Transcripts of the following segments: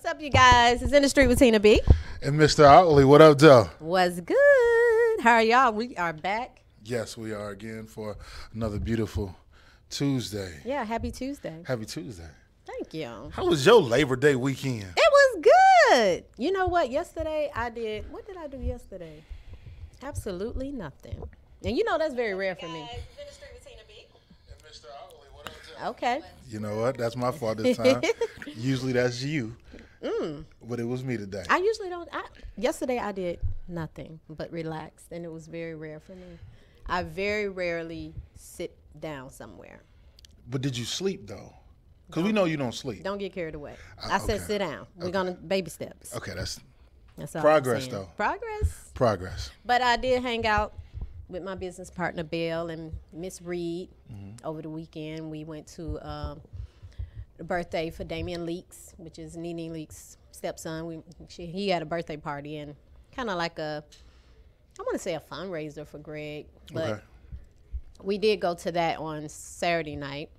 What's up, you guys? It's In the Street with Tina B. And Mr. Outley, what up, Joe? What's good? How are y'all? We are back. Yes, we are again for another beautiful Tuesday. Yeah, happy Tuesday. Happy Tuesday. Thank you. How was your Labor Day weekend? It was good. You know what? Yesterday I did. What did I do yesterday? Absolutely nothing. And you know that's very rare for me. And Mr. Outley, what up, Joe? Okay. You know what? That's my fault this time. Usually that's you. But it was me today. I usually don't. Yesterday I did nothing but relaxed, and it was very rare for me. I very rarely sit down somewhere. But did you sleep, though? Because we know you don't sleep. Don't get carried away. I said sit down. We're going to baby steps. Okay, that's all progress, I'm saying. though. Progress. Progress. But I did hang out with my business partner, Bill, and Miss Reed over the weekend. We went to the birthday for Damian Leaks, which is Nene Leaks' stepson. He had a birthday party and kind of like I want to say a fundraiser for Greg. But we did go to that on Saturday night.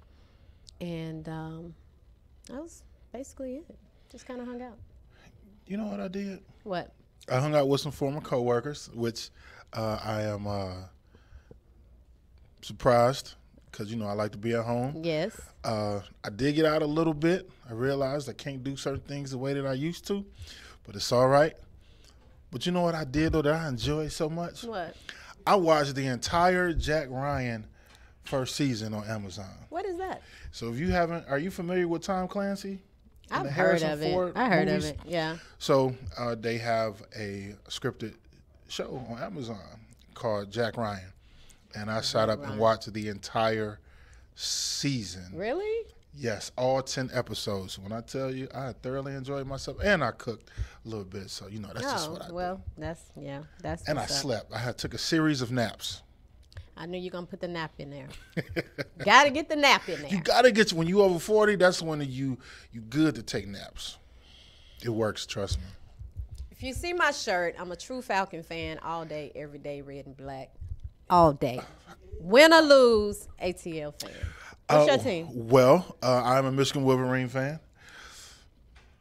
And that was basically it. Just kind of hung out. You know what I did? What? I hung out with some former coworkers, which I am surprised because, you know, I like to be at home. Yes. I did get out a little bit. I realized I can't do certain things the way that I used to, but it's all right. But you know what I did, though, that I enjoyed so much? What? I watched the entire Jack Ryan first season on Amazon. What is that? So if you haven't, are you familiar with Tom Clancy? I've heard of it. I heard of it, yeah. So they have a scripted show on Amazon called Jack Ryan. And I sat up and watched the entire season. Really? Yes, all 10 episodes. When I tell you, I thoroughly enjoyed myself, and I cooked a little bit. So, you know, that's just what I do. that's and I slept. I took a series of naps. I knew you're going to put the nap in there. Got to get the nap in there. You got to get, when you over 40, that's when you good to take naps. It works, trust me. If you see my shirt, I'm a true Falcon fan all day, every day, red and black. All day. Win or lose, ATL fan. What's your team? Well, I'm a Michigan Wolverine fan.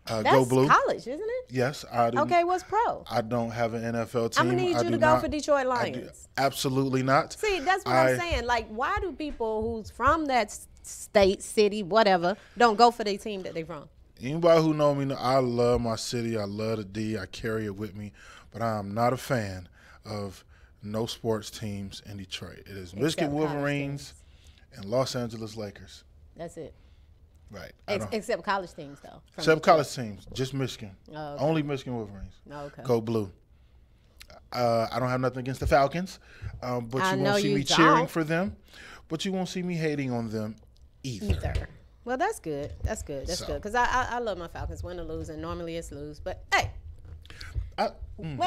Go Blue. That's college, isn't it? Yes, I do. Okay, what's pro? I don't have an NFL team. I'm going to need you to go for Detroit Lions. Absolutely not. See, that's what I'm saying. Like, why do people who's from that state, city, whatever, don't go for their team that they're from? Anybody who know me, I love my city. I love the D. I carry it with me. But I'm not a fan of no sports teams in Detroit. It is Michigan Wolverines and Los Angeles Lakers. That's it. Right. Except college teams, though. Except college teams. Just Michigan. Oh, okay. Only Michigan Wolverines. Okay. Go Blue. I don't have nothing against the Falcons, but you won't see me cheering for them. But you won't see me hating on them either. Well, that's good. That's good. That's good. Because I love my Falcons. Win or lose, and normally it's lose. But, hey. I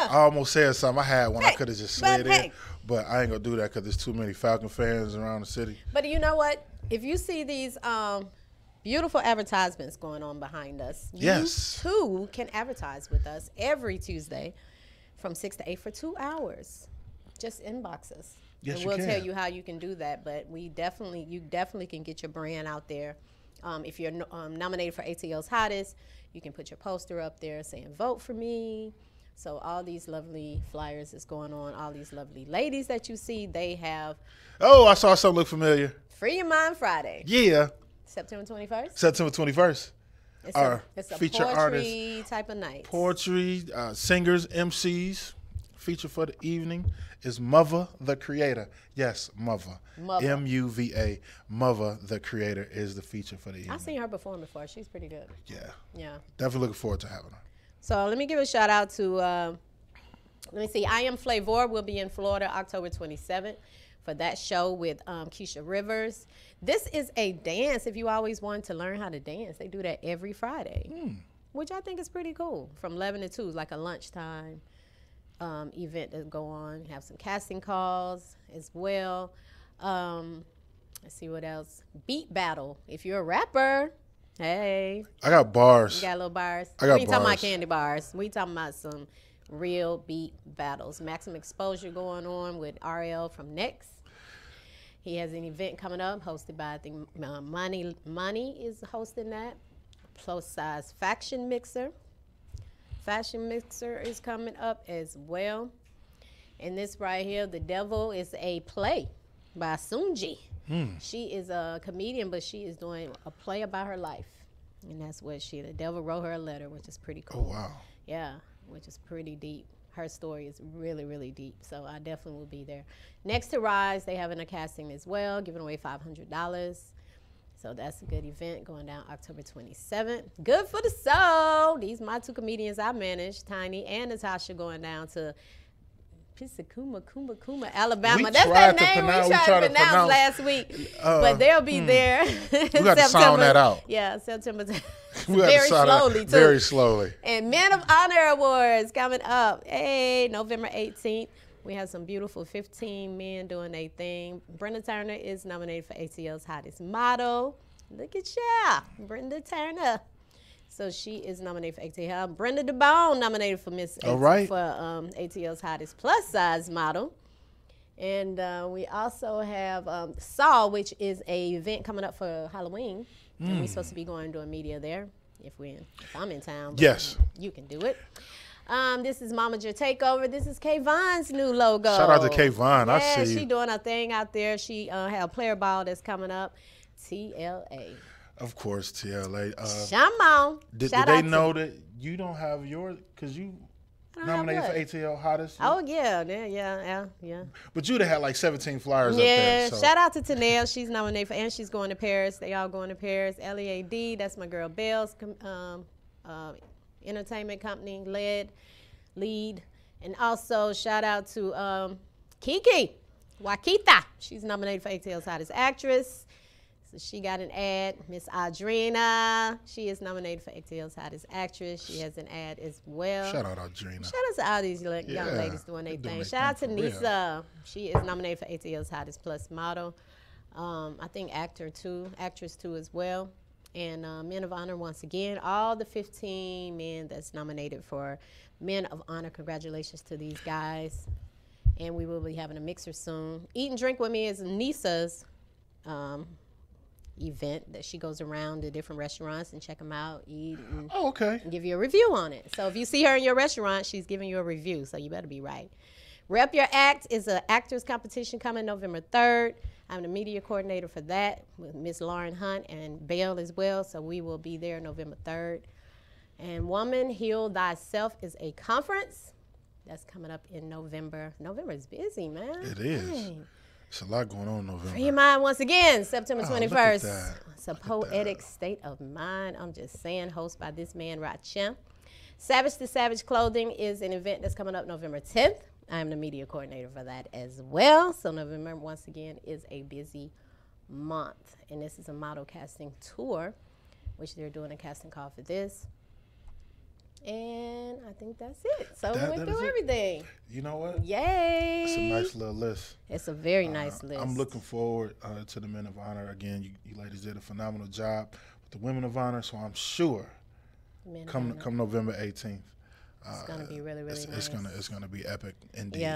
almost said something. I had one. I could have just slid in. But I ain't going to do that because there's too many Falcon fans around the city. But you know what? If you see these beautiful advertisements going on behind us, you too can advertise with us every Tuesday from 6 to 8 for 2 hours. Just inbox us. Yes, and we'll tell you how you can do that. But you definitely can get your brand out there. If you're nominated for ATL's Hottest, you can put your poster up there saying, vote for me. So all these lovely flyers is going on. All these lovely ladies that you see, they have. Oh, I saw something look familiar. Free Your Mind Friday. Yeah. September 21st? September 21st. It's a feature poetry artists, type of night. Poetry, singers, MCs. Feature for the evening is Mother the Creator. Yes, Mother. M-U-V-A. Mother the Creator is the feature for the evening. I've seen her perform before. She's pretty good. Yeah. Yeah. Definitely looking forward to having her. So let me give a shout out to, let me see, I Am Flavor will be in Florida October 27th for that show with Keisha Rivers. This is a dance if you always want to learn how to dance. They do that every Friday, which I think is pretty cool. From 11 to 2, like a lunchtime event to go on. Have some casting calls as well. Let's see what else. Beat battle. If you're a rapper, hey. I got bars. You got little bars? I got we ain't bars. talking about candy bars. We talking about some real beat battles. Maximum Exposure going on with RL from Next. He has an event coming up hosted by, I think, Money is hosting that. Plus Size Faction Mixer fashion mixer is coming up as well. And this right here, The Devil, is a play by Sunji. She is a comedian, but she is doing a play about her life. And that's what the devil wrote her a letter, which is pretty cool. Oh, wow. Yeah, which is pretty deep. Her story is really, really deep. So I definitely will be there. Next to Rise, they having a casting as well, giving away $500. So that's a good event going down October 27th. Good for the soul. These my two comedians I managed, Tiny and Natasha, going down to Kuma, Alabama. That's that name we tried to pronounce last week. But they'll be there. We got to sound that out. Yeah, September. Very slowly. And Men of Honor Awards coming up. Hey, November 18th. We have some beautiful 15 men doing their thing. Brenda Turner is nominated for ATL's Hottest Model. Look at ya, Brenda Turner. So she is nominated for ATL. Brenda DeBone nominated for ATL's Hottest Plus Size Model. And we also have Saw, which is an event coming up for Halloween. And we're supposed to be going to a media there if I'm in town. Yes. You can do it. This is Momager Takeover. This is Kayvon's new logo. Shout out to Kayvon. I see you. She doing her thing out there. She had a player ball that's coming up. TLA. Of course, TLA. Come on. Did they know that you don't have yours because you nominated for ATL Hottest? Oh, yeah. But you'd have had like 17 flyers up there. Yeah, so. Shout out to Tanel. She's nominated for, and she's going to Paris. They all going to Paris. LEAD, that's my girl Belle's entertainment company, lead. And also shout out to Kiki Wakita. She's nominated for ATL's Hottest Actress. So she got an ad. Miss Audrina, she is nominated for ATL's Hottest Actress. She has an ad as well. Shout out Audrina. Shout out to all these young ladies doing their thing. Shout out to Nisa. She is nominated for ATL's Hottest Plus Model. I think actress too as well. And Men of Honor, once again, all the 15 men that's nominated for Men of Honor. Congratulations to these guys. And we will be having a mixer soon. Eat and Drink With Me is Nisa's event that she goes around to different restaurants and check them out, eat, and give you a review on it. So if you see her in your restaurant, she's giving you a review, so you better be right. Rep Your Act is an actors competition coming November 3rd. I'm the media coordinator for that with Miss Lauren Hunt and Belle as well, so we will be there November 3rd. And Woman Heal Thyself is a conference that's coming up in November. November is busy, man. It is. Dang. It's a lot going on in November. Free Your Mind once again, September 21st. Look at that. It's a poetic state of mind. I'm just saying, hosted by this man, Rachem. Savage to Savage Clothing is an event that's coming up November 10th. I'm the media coordinator for that as well. So November, once again, is a busy month. And this is a model casting tour, which they're doing a casting call for this. And I think that's it. So we went through everything. You know what? Yay. It's a nice little list. It's a very nice list. I'm looking forward to the Men of Honor. Again, you ladies did a phenomenal job with the Women of Honor, so I'm sure come November 18th. It's going to be really, really nice. It's gonna be epic indeed.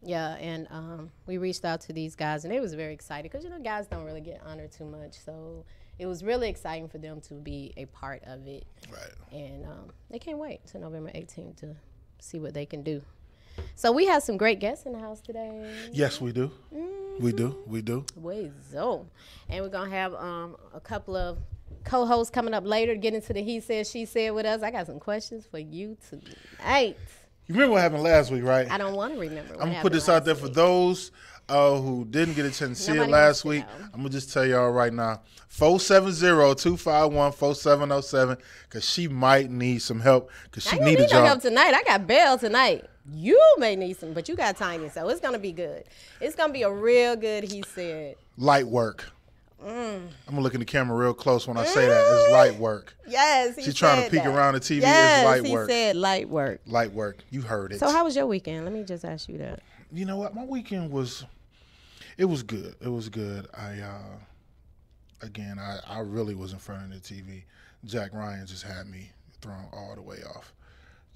Yeah, and we reached out to these guys, and they was very excited because, guys don't really get honored too much. So it was really exciting for them to be a part of it. Right. And they can't wait till November 18th to see what they can do. So we have some great guests in the house today. Yes, we do. Mm-hmm. We do. And we're going to have a couple of co-hosts coming up later to get into the He Said, She Said with us. I got some questions for you tonight. You remember what happened last week, right? I don't want to remember what I'm going to put this out there for those who didn't get a chance to see it last week. I'm going to just tell y'all right now, 470-251-4707, because she might need some help, because she needed y'all. I don't need no help tonight. I got Belle tonight. You may need some, but you got Tiny, so it's going to be good. It's going to be a real good He Said. Light work. I'm going to look in the camera real close when I say that. It's light work. Yes, she's trying to peek around the TV. Yes, it's light work. He said light work. Light work. You heard it. So how was your weekend? Let me just ask you that. You know what? My weekend was good. It was good. I really was in front of the TV. Jack Ryan just had me thrown all the way off.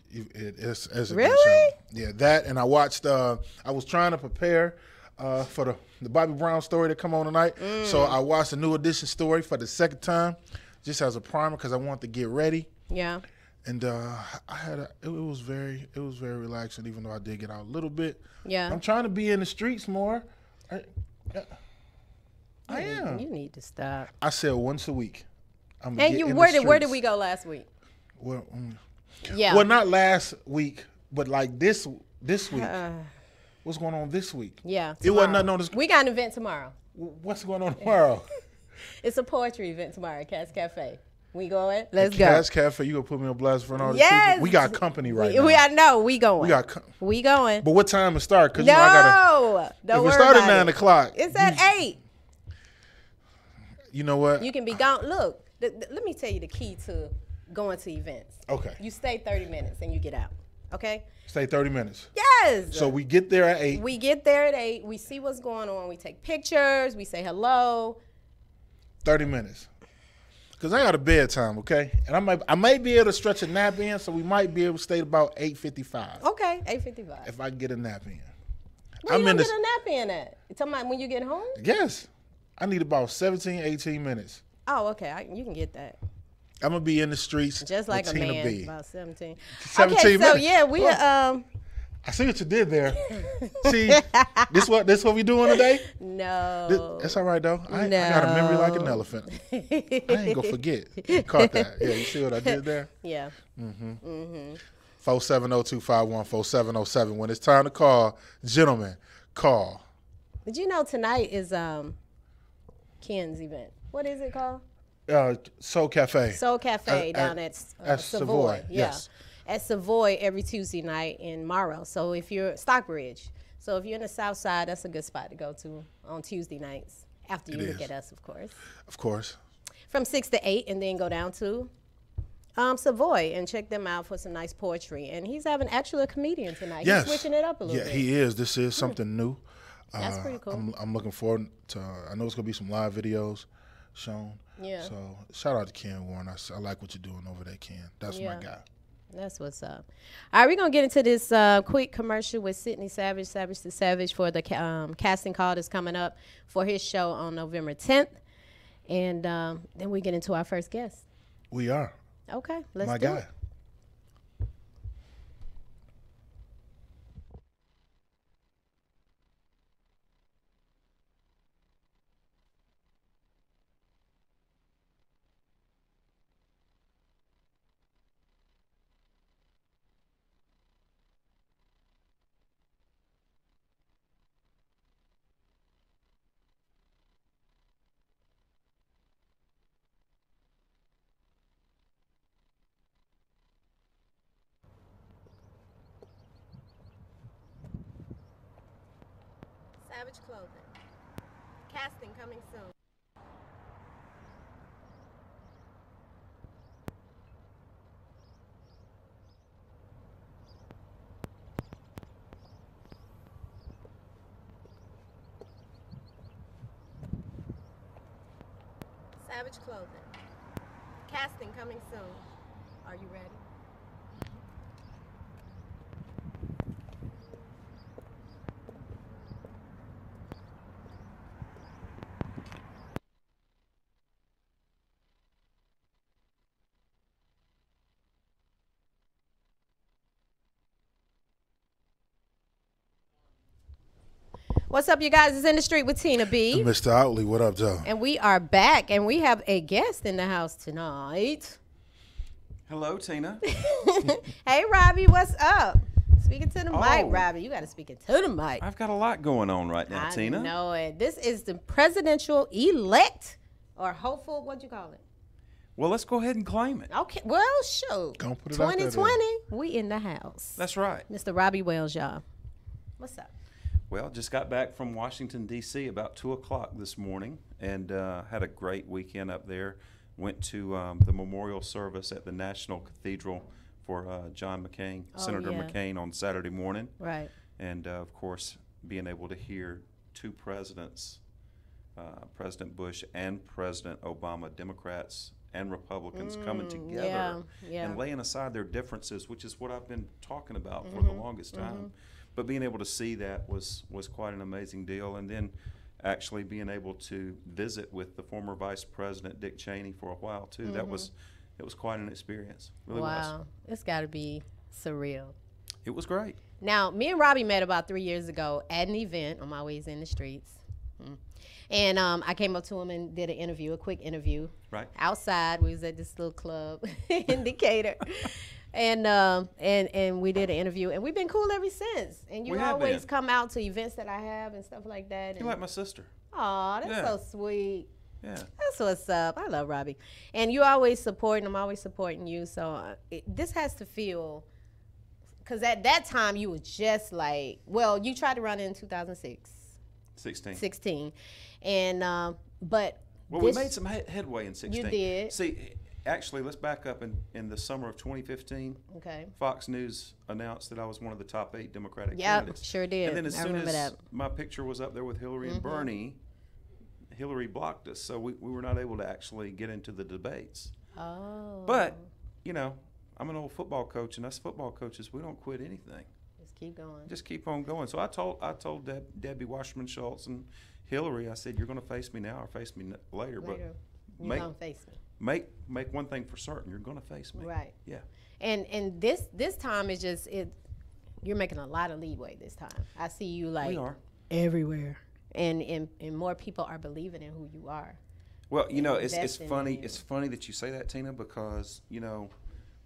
It's a really? good show. Yeah, that, and I watched. I was trying to prepare for the Bobby Brown story to come on tonight. So I watched the New Edition story for the second time, just as a primer, because I wanted to get ready. Yeah. And it was very relaxing, even though I did get out a little bit. Yeah. I'm trying to be in the streets more. I am. You need to stop. I said once a week. And where did we go last week? Well, yeah. Well, not last week, but like this week. What's going on this week? Yeah. It wasn't nothing on this. We got an event tomorrow. What's going on tomorrow? It's a poetry event tomorrow at Cass Cafe. We going? Let's go. Cass Cafe, you gonna put me on blast for all these yes. people? We got company right now. I know. We going. We going. But what time it start? Cause no, you know, I gotta, don't if worry it start about at 9 o'clock. It's at 8. You know what? You can be gone. Look, let me tell you the key to going to events. Okay. You stay 30 minutes and you get out. Okay? Stay 30 minutes. Yes. So we get there at 8. We get there at 8. We see what's going on. We take pictures. We say hello. 30 minutes. Because I got a bedtime, okay? And I might be able to stretch a nap in, so we might be able to stay about 8:55. Okay, 8:55. If I can get a nap in. Where you gonna get a nap in at? You talking about when you get home? Yes. I need about 17, 18 minutes. Oh, okay. You can get that. I'm going to be in the streets just like with a Tina man, B. about 17. 17 okay, minutes. So yeah, we I see what you did there. See, this what we doing today? No. That's all right though. I got a memory like an elephant. I ain't gonna forget. You caught that? Yeah, you see what I did there? Yeah. 470-251-4707. When it's time to call, gentlemen, call. Did you know tonight is Ken's event? What is it called? Soul Cafe. Soul Cafe down at Savoy. Yeah. Yes. At Savoy every Tuesday night in Morrow. So if you're Stockbridge, so if you're in the South Side, that's a good spot to go to on Tuesday nights. After you look at us, of course. Of course. From 6 to 8, and then go down to Savoy and check them out for some nice poetry. And he's having actually a comedian tonight. Yes. He's switching it up a little bit. Yeah, he is. This is something new. That's pretty cool. I'm looking forward to. I know it's gonna be some live videos shown. Yeah. So shout out to Ken Warren. I like what you're doing over there, Ken. That's my guy. That's what's up. All right, we're going to get into this quick commercial with Sidney Savage, Savage the Savage, for the casting call that's coming up for his show on November 10th. And then we get into our first guest. We are. Okay, let's my do guy. it. Savage Clothing. Casting coming soon. Savage Clothing. Casting coming soon. Are you ready? What's up, you guys? It's In the Street with Tina B. And Mr. Outley, what up, Joe? And we are back, and we have a guest in the house tonight. Hello, Tina. Hey, Robbie, what's up? Speaking to the mic, Robbie. You got to speak it to the mic. I've got a lot going on right now, Tina. I know it. This is the presidential elect, or hopeful, what'd you call it? Well, let's go ahead and claim it. Okay, well, shoot. Don't put it out there, 2020, we in the house. That's right. Mr. Robbie Wells, y'all. What's up? Well, just got back from Washington, D.C. about 2 o'clock this morning and had a great weekend up there. Went to the memorial service at the National Cathedral for John McCain, Senator McCain, on Saturday morning. Right. And, of course, being able to hear two presidents, President Bush and President Obama, Democrats and Republicans, coming together and laying aside their differences, which is what I've been talking about for the longest time. But being able to see that was quite an amazing deal. And then actually being able to visit with the former Vice President Dick Cheney for a while too. It it was quite an experience. Really was. Wow, it's got to be surreal. It was great. Now, me and Robbie met about 3 years ago at an event on my ways in the streets. And I came up to him and did an interview, a quick interview. Right. Outside, we was at this little club in Decatur. And we did an interview, and we've been cool ever since. And you always come out to events that I have and stuff like that. You're like my sister. Aw, that's so sweet. Yeah. That's what's up. I love Robbie. And you always supporting, I'm always supporting you. So this has to feel, because at that time you were just like, well, you tried to run in 2006. 16. And, but. Well, we made some headway in 16. You did. See, actually, let's back up. In the summer of 2015, Fox News announced that I was one of the top 8 Democratic candidates. Yep, sure did. And then as soon as my picture was up there with Hillary and Bernie, Hillary blocked us, so we were not able to actually get into the debates. Oh. But, you know, I'm an old football coach, and us football coaches, we don't quit anything. Just keep going. Just keep on going. So I told Debbie Wasserman Schultz and Hillary, I said, you're going to face me now or face me later. But you're going to face me. Make one thing for certain, you're going to face me. Right. Yeah. And this time is just you're making a lot of leeway this time. I see you like we are everywhere. And more people are believing in who you are. Well, you know, it's funny. It's funny that you say that, Tina, because, you know,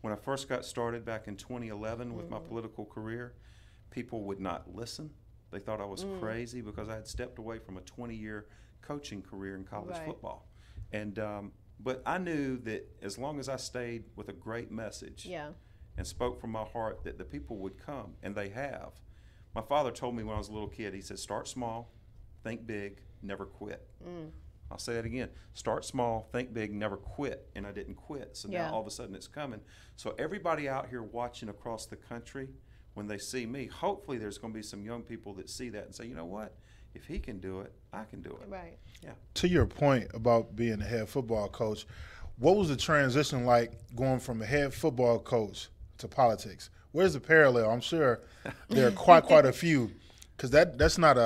when I first got started back in 2011 with my political career, people would not listen. They thought I was crazy because I had stepped away from a 20-year coaching career in college football. And but I knew that as long as I stayed with a great message and spoke from my heart, that the people would come, and they have. My father told me when I was a little kid, he said, start small, think big, never quit. I'll say that again. Start small, think big, never quit. And I didn't quit. So now all of a sudden it's coming. So everybody out here watching across the country, when they see me, hopefully there's going to be some young people that see that and say, you know what? If he can do it, I can do it. Right. Yeah. To your point about being a head football coach, what was the transition like going from a head football coach to politics? Where's the parallel? I'm sure there are quite a few, because that's not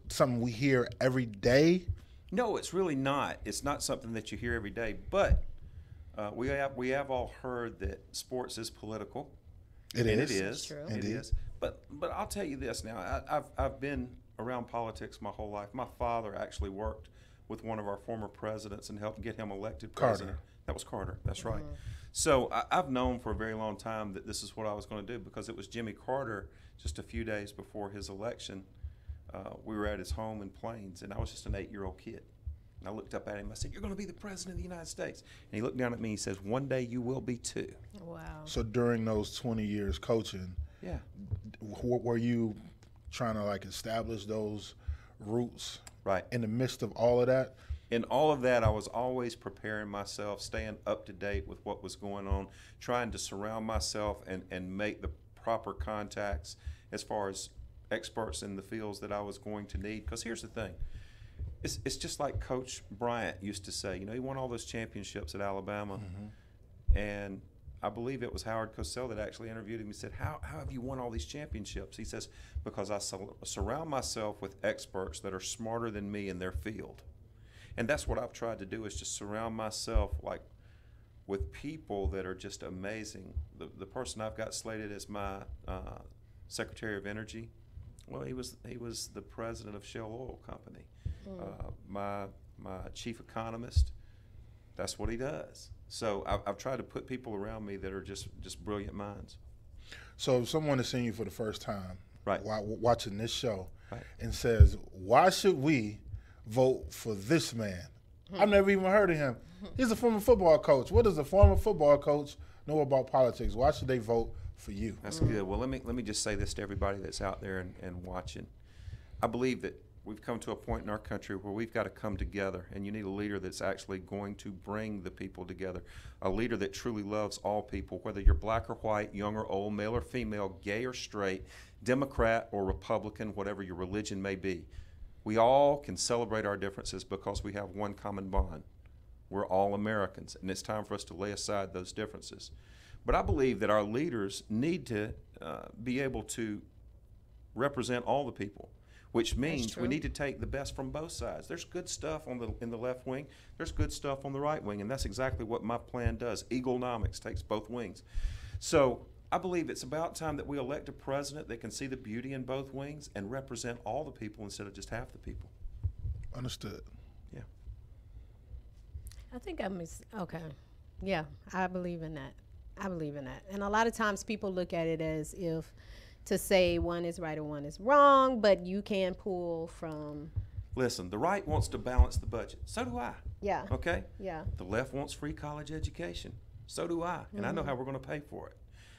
something we hear every day. No, it's really not. It's not something that you hear every day. But we have all heard that sports is political. It is. It is. True. It is. But I'll tell you this now. I've been around politics my whole life. My father actually worked with one of our former presidents and helped get him elected president. Carter. That was Carter. That's right. So I've known for a very long time that this is what I was going to do, because it was Jimmy Carter just a few days before his election. We were at his home in Plains, and I was just an 8-year-old kid. And I looked up at him. I said, "You're going to be the president of the United States." And he looked down at me and he says, "One day you will be too." Wow. So during those 20 years coaching, were you trying to like establish those roots in the midst of all of that? In all of that, I was always preparing myself, staying up to date with what was going on, trying to surround myself and make the proper contacts as far as experts in the fields that I was going to need. Because here's the thing. It's just like Coach Bryant used to say. You know, he won all those championships at Alabama. And I believe it was Howard Cosell that actually interviewed him. He said, how have you won all these championships? He says, because I surround myself with experts that are smarter than me in their field. And that's what I've tried to do, is just surround myself with people that are just amazing. The person I've got slated as my Secretary of Energy, well, he was the president of Shell Oil Company. My chief economist, that's what he does. So I've tried to put people around me that are just brilliant minds. So if someone is seeing you for the first time, watching this show, and says, "Why should we vote for this man?" I've never even heard of him. He's a former football coach. What does a former football coach know about politics? Why should they vote for you? That's good. Well, let me just say this to everybody that's out there and watching. I believe that we've come to a point in our country where we've got to come together, and you need a leader that's actually going to bring the people together, a leader that truly loves all people, whether you're black or white, young or old, male or female, gay or straight, Democrat or Republican, whatever your religion may be. We all can celebrate our differences because we have one common bond. We're all Americans, and it's time for us to lay aside those differences. But I believe that our leaders need to be able to represent all the people. which means we need to take the best from both sides. There's good stuff in the left wing. There's good stuff on the right wing, and that's exactly what my plan does. Eaglenomics takes both wings. So I believe it's about time that we elect a president that can see the beauty in both wings and represent all the people instead of just half the people. Understood. Yeah. I think okay. Yeah, I believe in that. I believe in that. And a lot of times people look at it as if to say one is right or one is wrong, but you can pull from. Listen, the right wants to balance the budget. So do I. Yeah. Okay? Yeah. The left wants free college education. So do I. And I know how we're going to pay for it.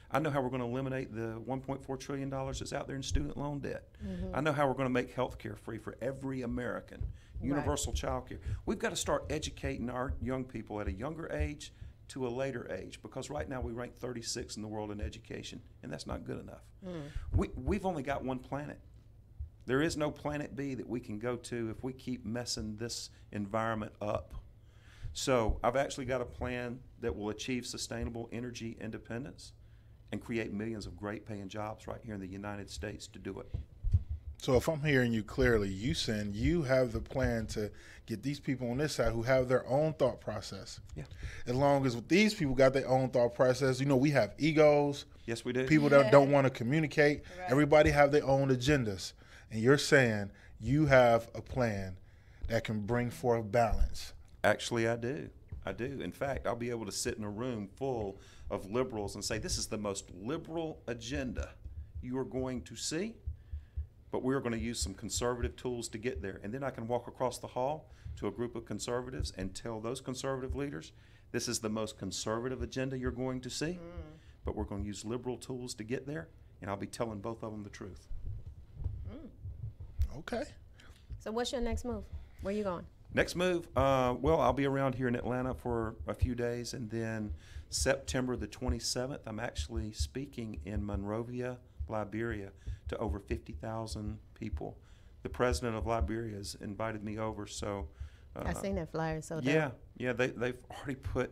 I know how we're going to eliminate the $1.4 trillion that's out there in student loan debt. I know how we're going to make health care free for every American, universal child care. We've got to start educating our young people at a younger age to a later age, because right now we rank 36 in the world in education, and that's not good enough. We've only got one planet. There is no planet B that we can go to if we keep messing this environment up. So I've actually got a plan that will achieve sustainable energy independence and create millions of great paying jobs right here in the United States to do it. So if I'm hearing you clearly, you saying you have the plan to get these people on this side who have their own thought process. Yeah. As long as these people got their own thought process, we have egos. Yes, we do. People that don't want to communicate. Right. Everybody have their own agendas. And you're saying you have a plan that can bring forth balance. Actually, I do. I do. In fact, I'll be able to sit in a room full of liberals and say, this is the most liberal agenda you are going to see, but we're going to use some conservative tools to get there. And then I can walk across the hall to a group of conservatives and tell those conservative leaders, this is the most conservative agenda you're going to see, but we're going to use liberal tools to get there, and I'll be telling both of them the truth. Okay. So what's your next move? Where are you going? Next move, well, I'll be around here in Atlanta for a few days, and then September the 27th, I'm actually speaking in Monrovia, Liberia, to over 50,000 people. The president of Liberia has invited me over, so. I seen that flyer, so. Yeah, they've already put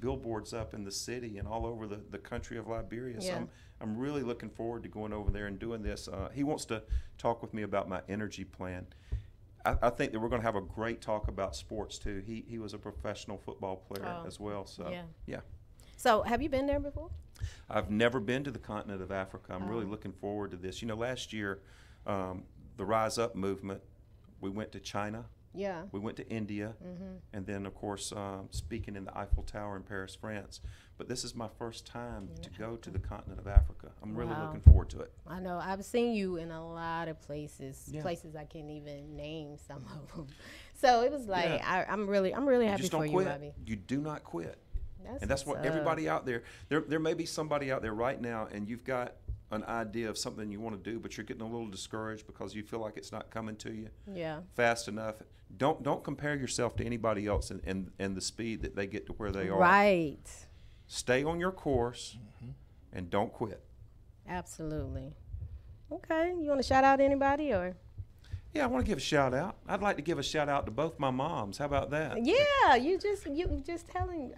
billboards up in the city and all over the country of Liberia. Yeah. So I'm really looking forward to going over there and doing this. He wants to talk with me about my energy plan. I think that we're going to have a great talk about sports too. He was a professional football player as well. So yeah. So have you been there before? I've never been to the continent of Africa. I'm really looking forward to this. Last year, the Rise Up movement, we went to China. Yeah. We went to India, and then, of course, speaking in the Eiffel Tower in Paris, France. But this is my first time to go to the continent of Africa. I'm really looking forward to it. I know. I've seen you in a lot of places, places I can't even name some of them. So it was like, I'm really happy for you, Robbie. You do not quit. That's what everybody out there, there may be somebody out there right now, and you've got an idea of something you want to do, but you're getting a little discouraged because you feel like it's not coming to you fast enough. Don't compare yourself to anybody else and the speed that they get to where they are. Right. Stay on your course and don't quit. Absolutely. Okay. You want to shout out anybody or? Yeah, I want to give a shout out. I'd like to give a shout out to both my moms. How about that? Yeah, you just telling.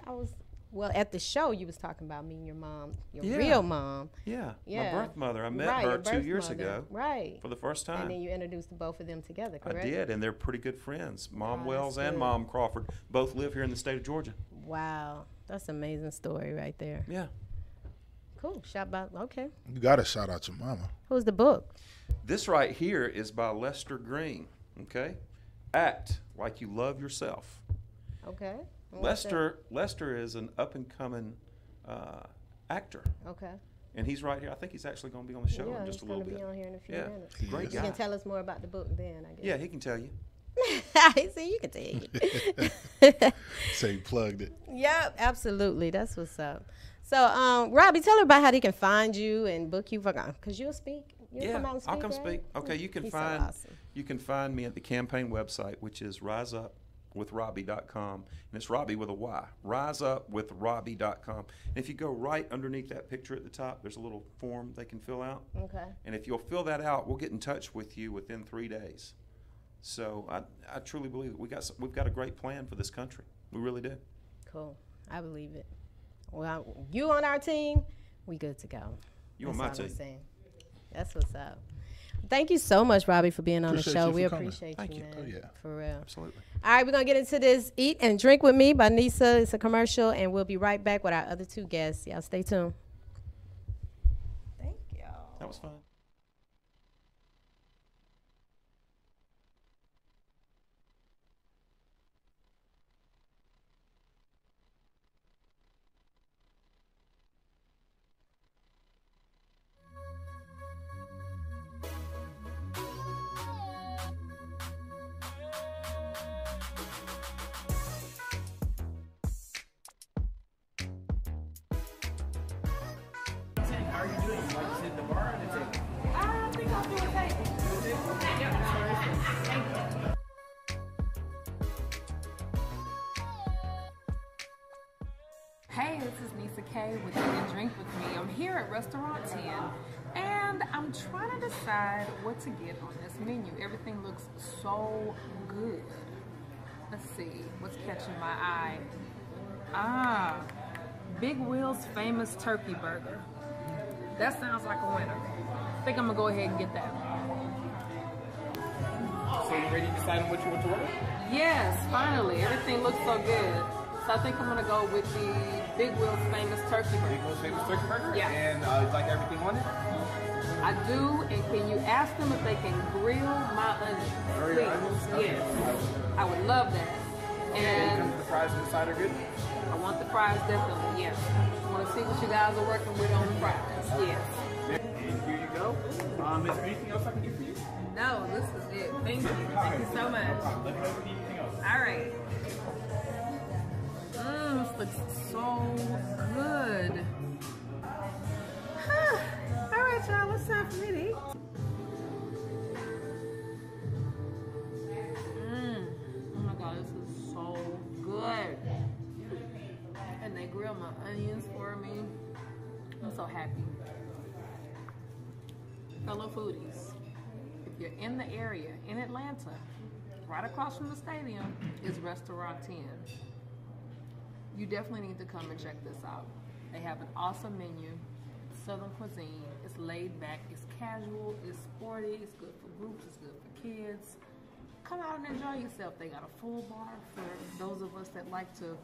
Well, at the show, you was talking about me and your mom, your real mom. Yeah, my birth mother. I met her 2 years ago. Right. For the first time. And then you introduced the both of them together, correct? I did, and they're pretty good friends. Mom Wells and Mom Crawford both live here in the state of Georgia. Wow. That's an amazing story right there. Yeah. Cool. Shout out. Okay. You got to shout out your mama. Who's the book? This right here is by Lester Green, okay? Act Like You Love Yourself. Okay. Lester is an up-and-coming actor. Okay. And he's right here. I think he's actually going to be on the show in just a little bit. He's going to be on here in a few minutes. Great guy. You can tell us more about the book then, I guess. Yeah, he can tell you. See, you can tell you. So you plugged it. Yep, absolutely. That's what's up. So, Robbie, tell everybody how they can find you and book you for, because you'll speak. You'll come out and speak, I'll come speak. Okay, you can find me at the campaign website, which is riseupwithrobbie.com, and it's Robbie with a Y. Riseupwithrobbie.com. And if you go right underneath that picture at the top, there's a little form they can fill out. Okay. And if you'll fill that out, we'll get in touch with you within 3 days. So I truly believe that we've got a great plan for this country. We really do. Cool. I believe it. Well, you on our team, we good to go. You on my team. That's what's up. Thank you so much, Robbie, for being on the show. We appreciate you, man. Oh, yeah. For real. Absolutely. All right, we're going to get into this Eat and Drink With Me by Nisa. It's a commercial, and we'll be right back with our other two guests. Y'all stay tuned. Thank y'all. That was fun. How are you doing? Like to sit in the bar or the table? I think I'll do a table. Hey, this is Nisa K with Eat and Drink With Me. I'm here at Restaurant 10 and I'm trying to decide what to get on this menu. Everything looks so good. Let's see, what's catching my eye? Ah, Big Will's Famous Turkey Burger. That sounds like a winner. I think I'm gonna go ahead and get that. So you ready to decide on what you want to order? Yes, finally. Everything looks so good. So I think I'm gonna go with the Big Will's Famous Turkey Big Burger. Will's Famous Turkey Burger? Yeah. And you like everything on it? I do, and can you ask them if they can grill my onions? Grill your Please. onions? Okay. Yes. I would love that. And And the fries on the side are good? I want the fries definitely, yes. I want to see what you guys are working with on the fries. Yes. And here you go. Is there anything else I can do for you? No, this is it. Thank you. Thank you so much. Let me know if you need anything else. All right. This looks so good. All right, y'all. It's time for me to eat. Oh my God, this is so good. And they grill my onions for me. I'm so happy. Fellow foodies, if you're in the area, in Atlanta, right across from the stadium is Restaurant 10. You definitely need to come and check this out. They have an awesome menu, Southern cuisine. It's laid back, it's casual, it's sporty, it's good for groups, it's good for kids. Come out and enjoy yourself. They got a full bar for those of us that like to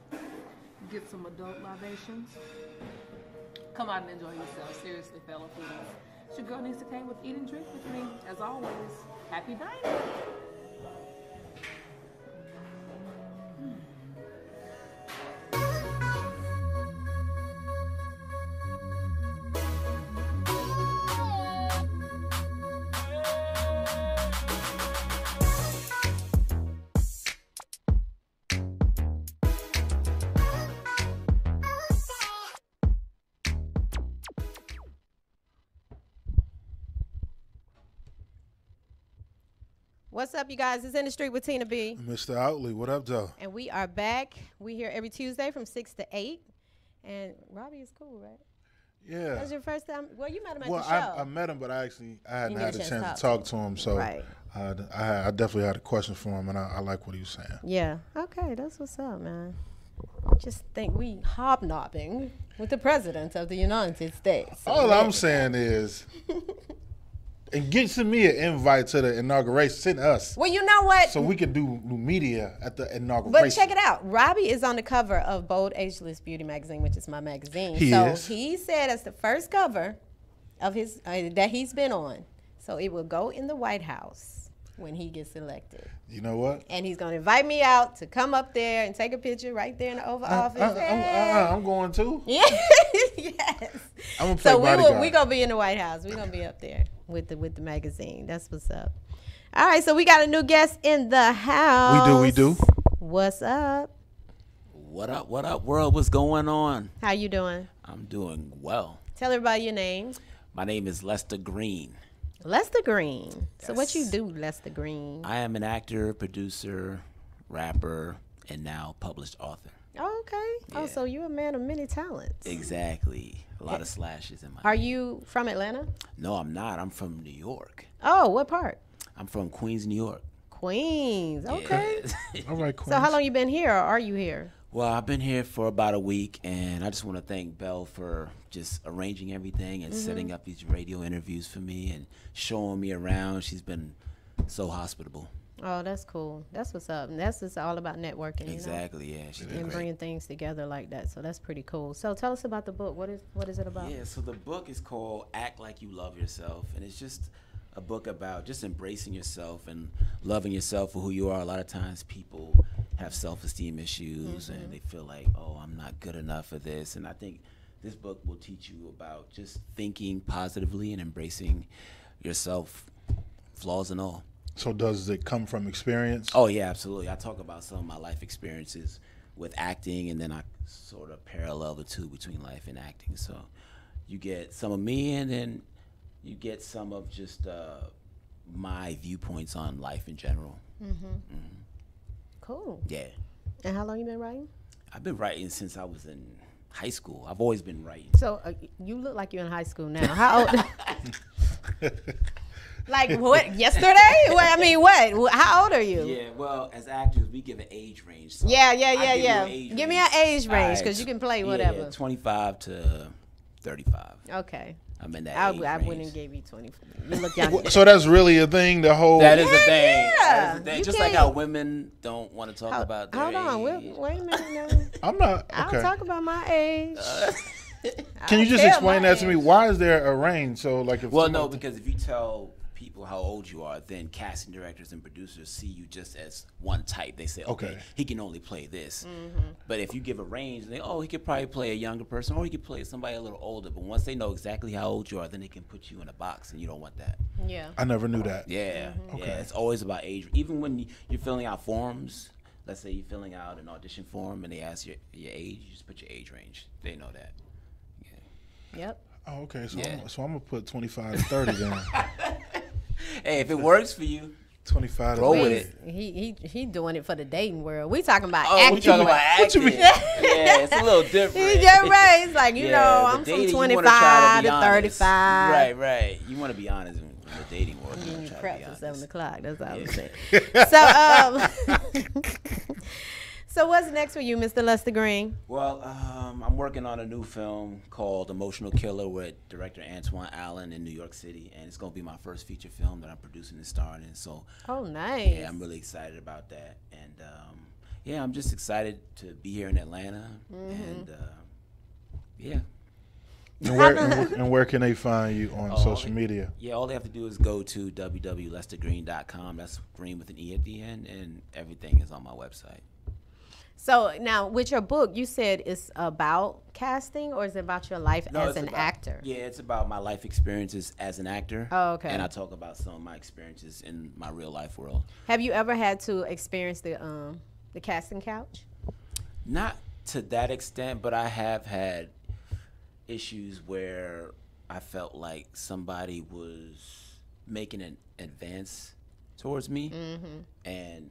get some adult libations. Come out and enjoy yourself. Seriously, fellow foodies. It's your girl Nisa K with Eat and Drink With Me. As always, happy dining. What's up, you guys? It's In the Street with Tina B. Mr. Outley, what up, though? And we are back. We here every Tuesday from 6 to 8. And Robbie is cool, right? Yeah. That's your first time? Well, you met him at Well, the show. I met him, but I hadn't You had didn't a get a chance to talk to him. So Right. I definitely had a question for him, and I like what he was saying. Yeah. Okay, that's what's up, man. Just think we hobnobbing with the President of the United States. All I'm saying is, and get me an invite to the inauguration, send us, Well, you know what? so we can do media at the inauguration. But check it out. Robbie is on the cover of Bold Ageless Beauty magazine, which is my magazine. He so is. he said it's the first cover of his that he's been on. So it will go in the White House when he gets elected. You know what? And he's going to invite me out to come up there and take a picture right there in the Oval Office. I'm going to. Yeah. Yes. I'm gonna play So bodyguard. we gonna be in the White House. We're gonna be up there with the magazine. That's what's up. All right, so we got a new guest in the house. We do. What's up? What up, world? What's going on? How you doing? I'm doing well. Tell everybody your name. My name is Lester Green. Lester Green. So what you Yes. do, Lester Green? I am an actor, producer, rapper, and now published author. Oh, okay. Oh, Yeah. so you're a man of many talents. Exactly. A lot of slashes in my Are you from Atlanta? No, I'm not. I'm from New York. Oh, what part? I'm from Queens, New York. Queens. Okay. Yeah. All right, Queens. So how long you been here, or are you here? Well, I've been here for about a week, and I just want to thank Belle for just arranging everything and setting up these radio interviews for me and showing me around. She's been so hospitable. Oh, that's cool. That's what's up. And that's just all about networking. Exactly, you know? yeah. She And bringing things together like that. So that's pretty cool. So tell us about the book. What is it about? Yeah, so the book is called Act Like You Love Yourself, and it's just a book about just embracing yourself and loving yourself for who you are. A lot of times people have self-esteem issues and they feel like, oh, I'm not good enough for this. And I think this book will teach you about just thinking positively and embracing yourself, flaws and all. So does it come from experience? Oh, yeah, absolutely. I talk about some of my life experiences with acting, and then I sort of parallel the two between life and acting. So you get some of me, and then you get some of just my viewpoints on life in general. Cool. Yeah. And how long you been writing? I've been writing since I was in high school. I've always been writing. So you look like you're in high school now. How old? Like what? Yesterday? Well, I mean, what? How old are you? Yeah, well, as actors, we give an age range. So Yeah. I give you an age Give me range. an age range All because you can play yeah, whatever. 25 to 35. Okay. I'm in that I age wouldn't range. give you 20. You look young. So that's really a thing, the whole... That is a thing. yeah. That is a thing. You Just like can't- how women don't want to talk about their Hold on. age. Wait a minute. No. I'm not... I'll Okay. talk about my age. Can you just tell explain my that to me? age. Why is there a range? So, like, if Well, somebody- no, because if you tell people how old you are, then casting directors and producers see you just as one type. They say, okay, he can only play this. But if you give a range, they he could probably play a younger person, or he could play somebody a little older. But once they know exactly how old you are, then they can put you in a box, and you don't want that. Yeah. I never knew that. Yeah, Okay. yeah. It's always about age. Even when you're filling out forms, let's say you're filling out an audition form, and they ask your age, you just put your age range. They know that. Yep. Oh, okay. So, Yeah. I'm going to put 25 to 30 then. Hey, if it works for you, 25 to Roll 30. with it. He doing it for the dating world. We talking about oh, acting. we talking about What you acting. mean? Yeah, it's a little different. He just raised like you Yeah, know. but I'm dating, from you wanna try 25 to be honest. 35. Right. You want to be honest in the dating world. You wanna You try to prep be for honest. 7 o'clock. That's all I'm Yeah. saying. So what's next for you, Mr. Lester Green? Well, I'm working on a new film called Emotional Killer with director Antoine Allen in New York City, and it's going to be my first feature film that I'm producing and starring in. So, Oh, nice. yeah, I'm really excited about that. And, yeah, I'm just excited to be here in Atlanta. And, yeah. And where can they find you on Oh, social media? Yeah, all they have to do is go to www.lestergreen.com. That's green with an E at the end, and everything is on my website. So now, with your book, you said it's about casting, or is it about your life as it's an about- actor? Yeah, it's about my life experiences as an actor. Oh, okay. And I talk about some of my experiences in my real life world. Have you ever had to experience the casting couch? Not to that extent, but I have had issues where I felt like somebody was making an advance towards me, and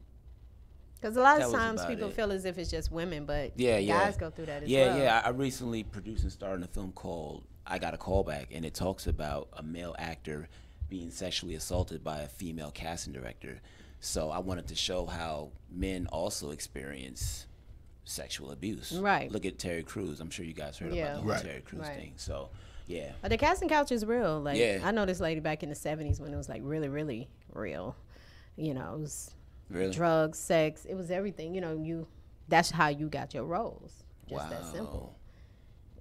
Because a lot That of was times about people it. feel as if it's just women, but yeah, guys go through that as yeah, well. Yeah, I recently produced and starred in a film called I Got a Callback, and it talks about a male actor being sexually assaulted by a female casting director. So I wanted to show how men also experience sexual abuse. Right. Look at Terry Crews. I'm sure you guys heard Yeah. about the whole Right. Terry Crews Right. thing. So, yeah. But the casting couch is real. Like Yeah. I know this lady back in the 70s when it was like really, really real. You know, it was Really? drugs, sex, it was everything. You know, that's how you got your roles. Just that simple.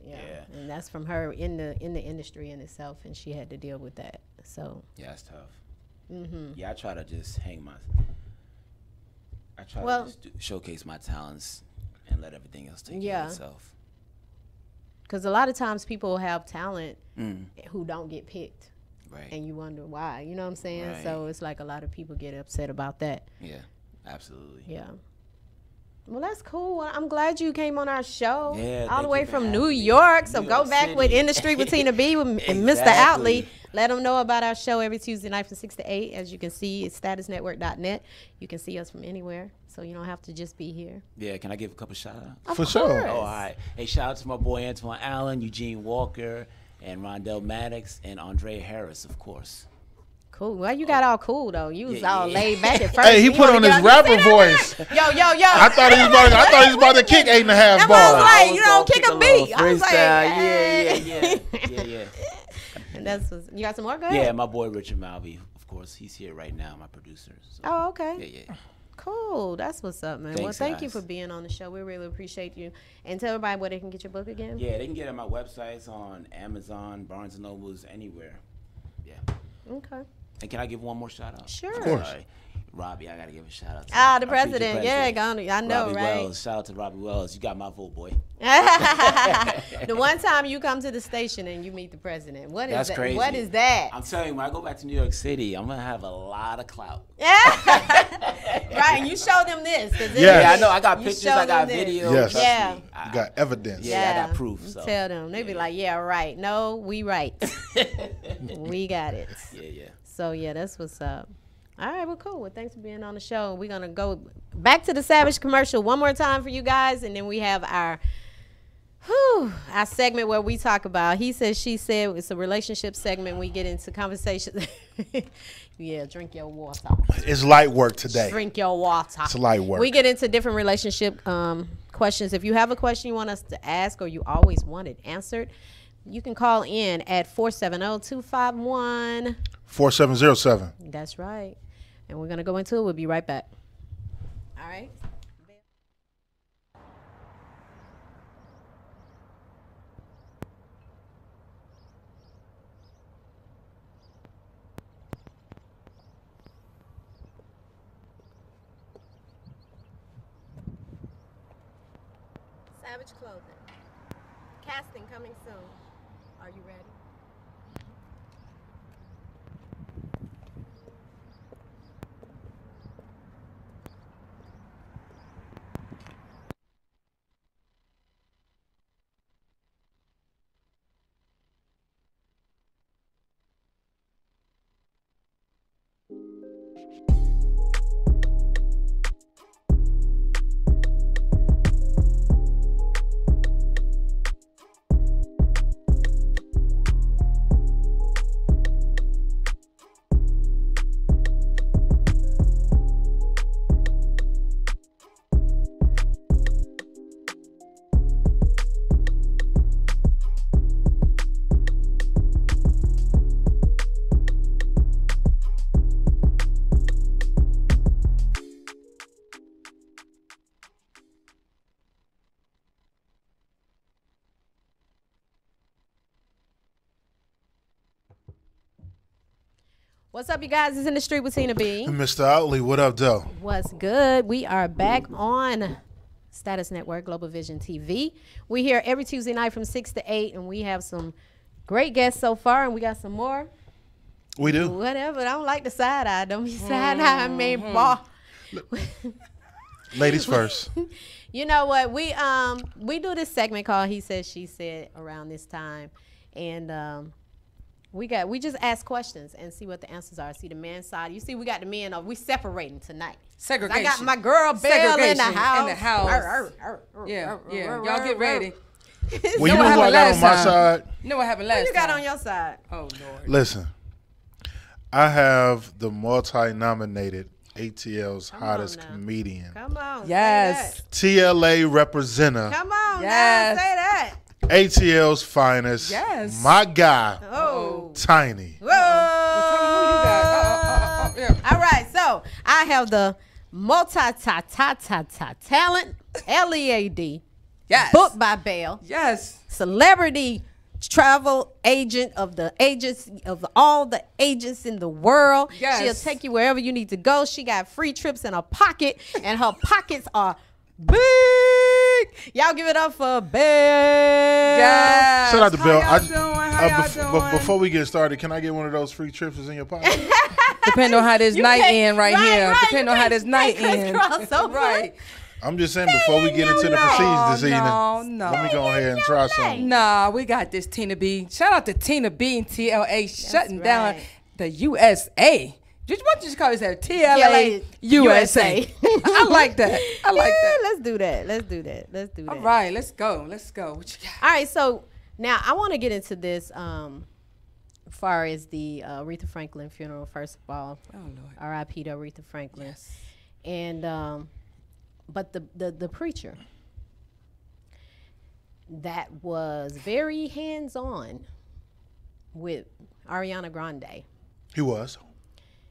Yeah. And that's from her in the industry in itself, and she had to deal with that. So Yeah, it's tough. Yeah, I try to just Well- to just showcase my talents and let everything else take care Yeah. of itself. because a lot of times people have talent who don't get picked, Right. and you wonder why. You know what I'm saying? Right. So it's like a lot of people get upset about that. Yeah, absolutely. Yeah. Well, that's cool. Well, I'm glad you came on our show. Yeah, all thank the way you for from having New me. York. So New go York back with City. InDuStreet with Tina B and Mr. Exactly. Outley. Let them know about our show every Tuesday night from 6 to 8. As you can see, it's statusnetwork.net. You can see us from anywhere, so you don't have to just be here. Yeah, can I give a couple shout outs? Of For sure. course. Oh, all right. Hey, shout out to my boy Antoine Allen, Eugene Walker, and Rondell Maddox, and Andre Harris, of course. Cool. Well, you got all cool though. You was all laid back at first. Hey, he put on his rapper voice. Yo. I thought he was about to kick 8.5 That was bars. like, kick a beat. I was like, Yeah. And that's what, you got some more? Go ahead. Yeah, my boy Richard Malby, of course, he's here right now, my producer. So. Oh, okay. Yeah. Cool. That's what's up, man. Thanks, well, thank guys. you for being on the show. We really appreciate you. And tell everybody where they can get your book again. Yeah, they can get it on my websites, on Amazon, Barnes & Nobles, anywhere. Yeah. Okay. And can I give one more shout out? Sure. Of course. Sorry. Robbie, I got to give a shout out to The our future president. Yeah, I know, Robbie right? Wells. Shout out to Robbie Wells. You got my vote, boy. The one time you come to the station and you meet the president. What is That's that? crazy. What is that? I'm telling you, when I go back to New York City, I'm going to have a lot of clout. Right, and you show them this. Yeah, I know. I got you pictures. show I got them this. video. Yes. Trust Yeah. me. You got evidence. Yeah, I got proof. You So. tell them. They be like, yeah, right. No, we right. We got it. Yeah. So, yeah, that's what's up. All right, well, cool. Well, thanks for being on the show. We're going to go back to the Savage commercial one more time for you guys, and then we have our segment where we talk about he said, she said. It's a relationship segment. We get into conversations. Yeah, drink your water. It's light work today. Drink your water. It's light work. We get into different relationship questions. If you have a question you want us to ask or you always want it answered, you can call in at 470-251. 4707. That's right. And we're going to go into it. We'll be right back. All right. Savage Clothing. Casting coming soon. Are you ready? What's up, you guys? It's In the Street with Tina B. Mr. Outley, what up, though? What's good? We are back on Status Network, Global Vision TV. We here every Tuesday night from 6 to 8, and we have some great guests so far, and we got some more. We do. Whatever. I don't like the side eye. Don't be side eye, man. Ladies first. You know what? We do this segment called He Said, She Said around this time, and we just ask questions and see what the answers are. See the man's side. You see, we got the men. We separating tonight. Segregation. I got my girl Belle in the house. In the house. Yeah. Y'all get ready. Well, you know who I got on my side? You know what happened last time? Who you got on your side? Oh, Lord. Listen, I have the multi-nominated ATL's hottest now. comedian. Come on. Yes. TLA representative. Come on. Yes. Now, say that. ATL's finest. Yes. My guy, Oh. Tiny. Whoa. Well, tell me who you got. Yeah. All right, so I have the multi-talent, LEAD, Yes. booked by Belle, Yes. celebrity travel agent of the agency of all the agents in the world. Yes. She'll take you wherever you need to go. She got free trips in her pocket, and her pockets are big. Y'all give it up for Belle. Yes. Shout out to Belle. How y'all doing? Before we get started, can I get one of those free trips that's in your pocket? Depending on how this night can't- end right here. Depending on how this night end. Right. I'm just saying, before we get into the proceedings this evening, No. let me go ahead and try something. Nah, we got this Tina B. Shout out to Tina B and TLA shutting down right. the USA. What you just call yourself? TLA USA. I like that. I like that. Let's do that. All right, let's go. What you got? All right, so now I want to get into this far as the Aretha Franklin funeral, first of all, Oh Lord. R.I.P. to Aretha Franklin. Yes. And but the preacher that was very hands-on with Ariana Grande. He was.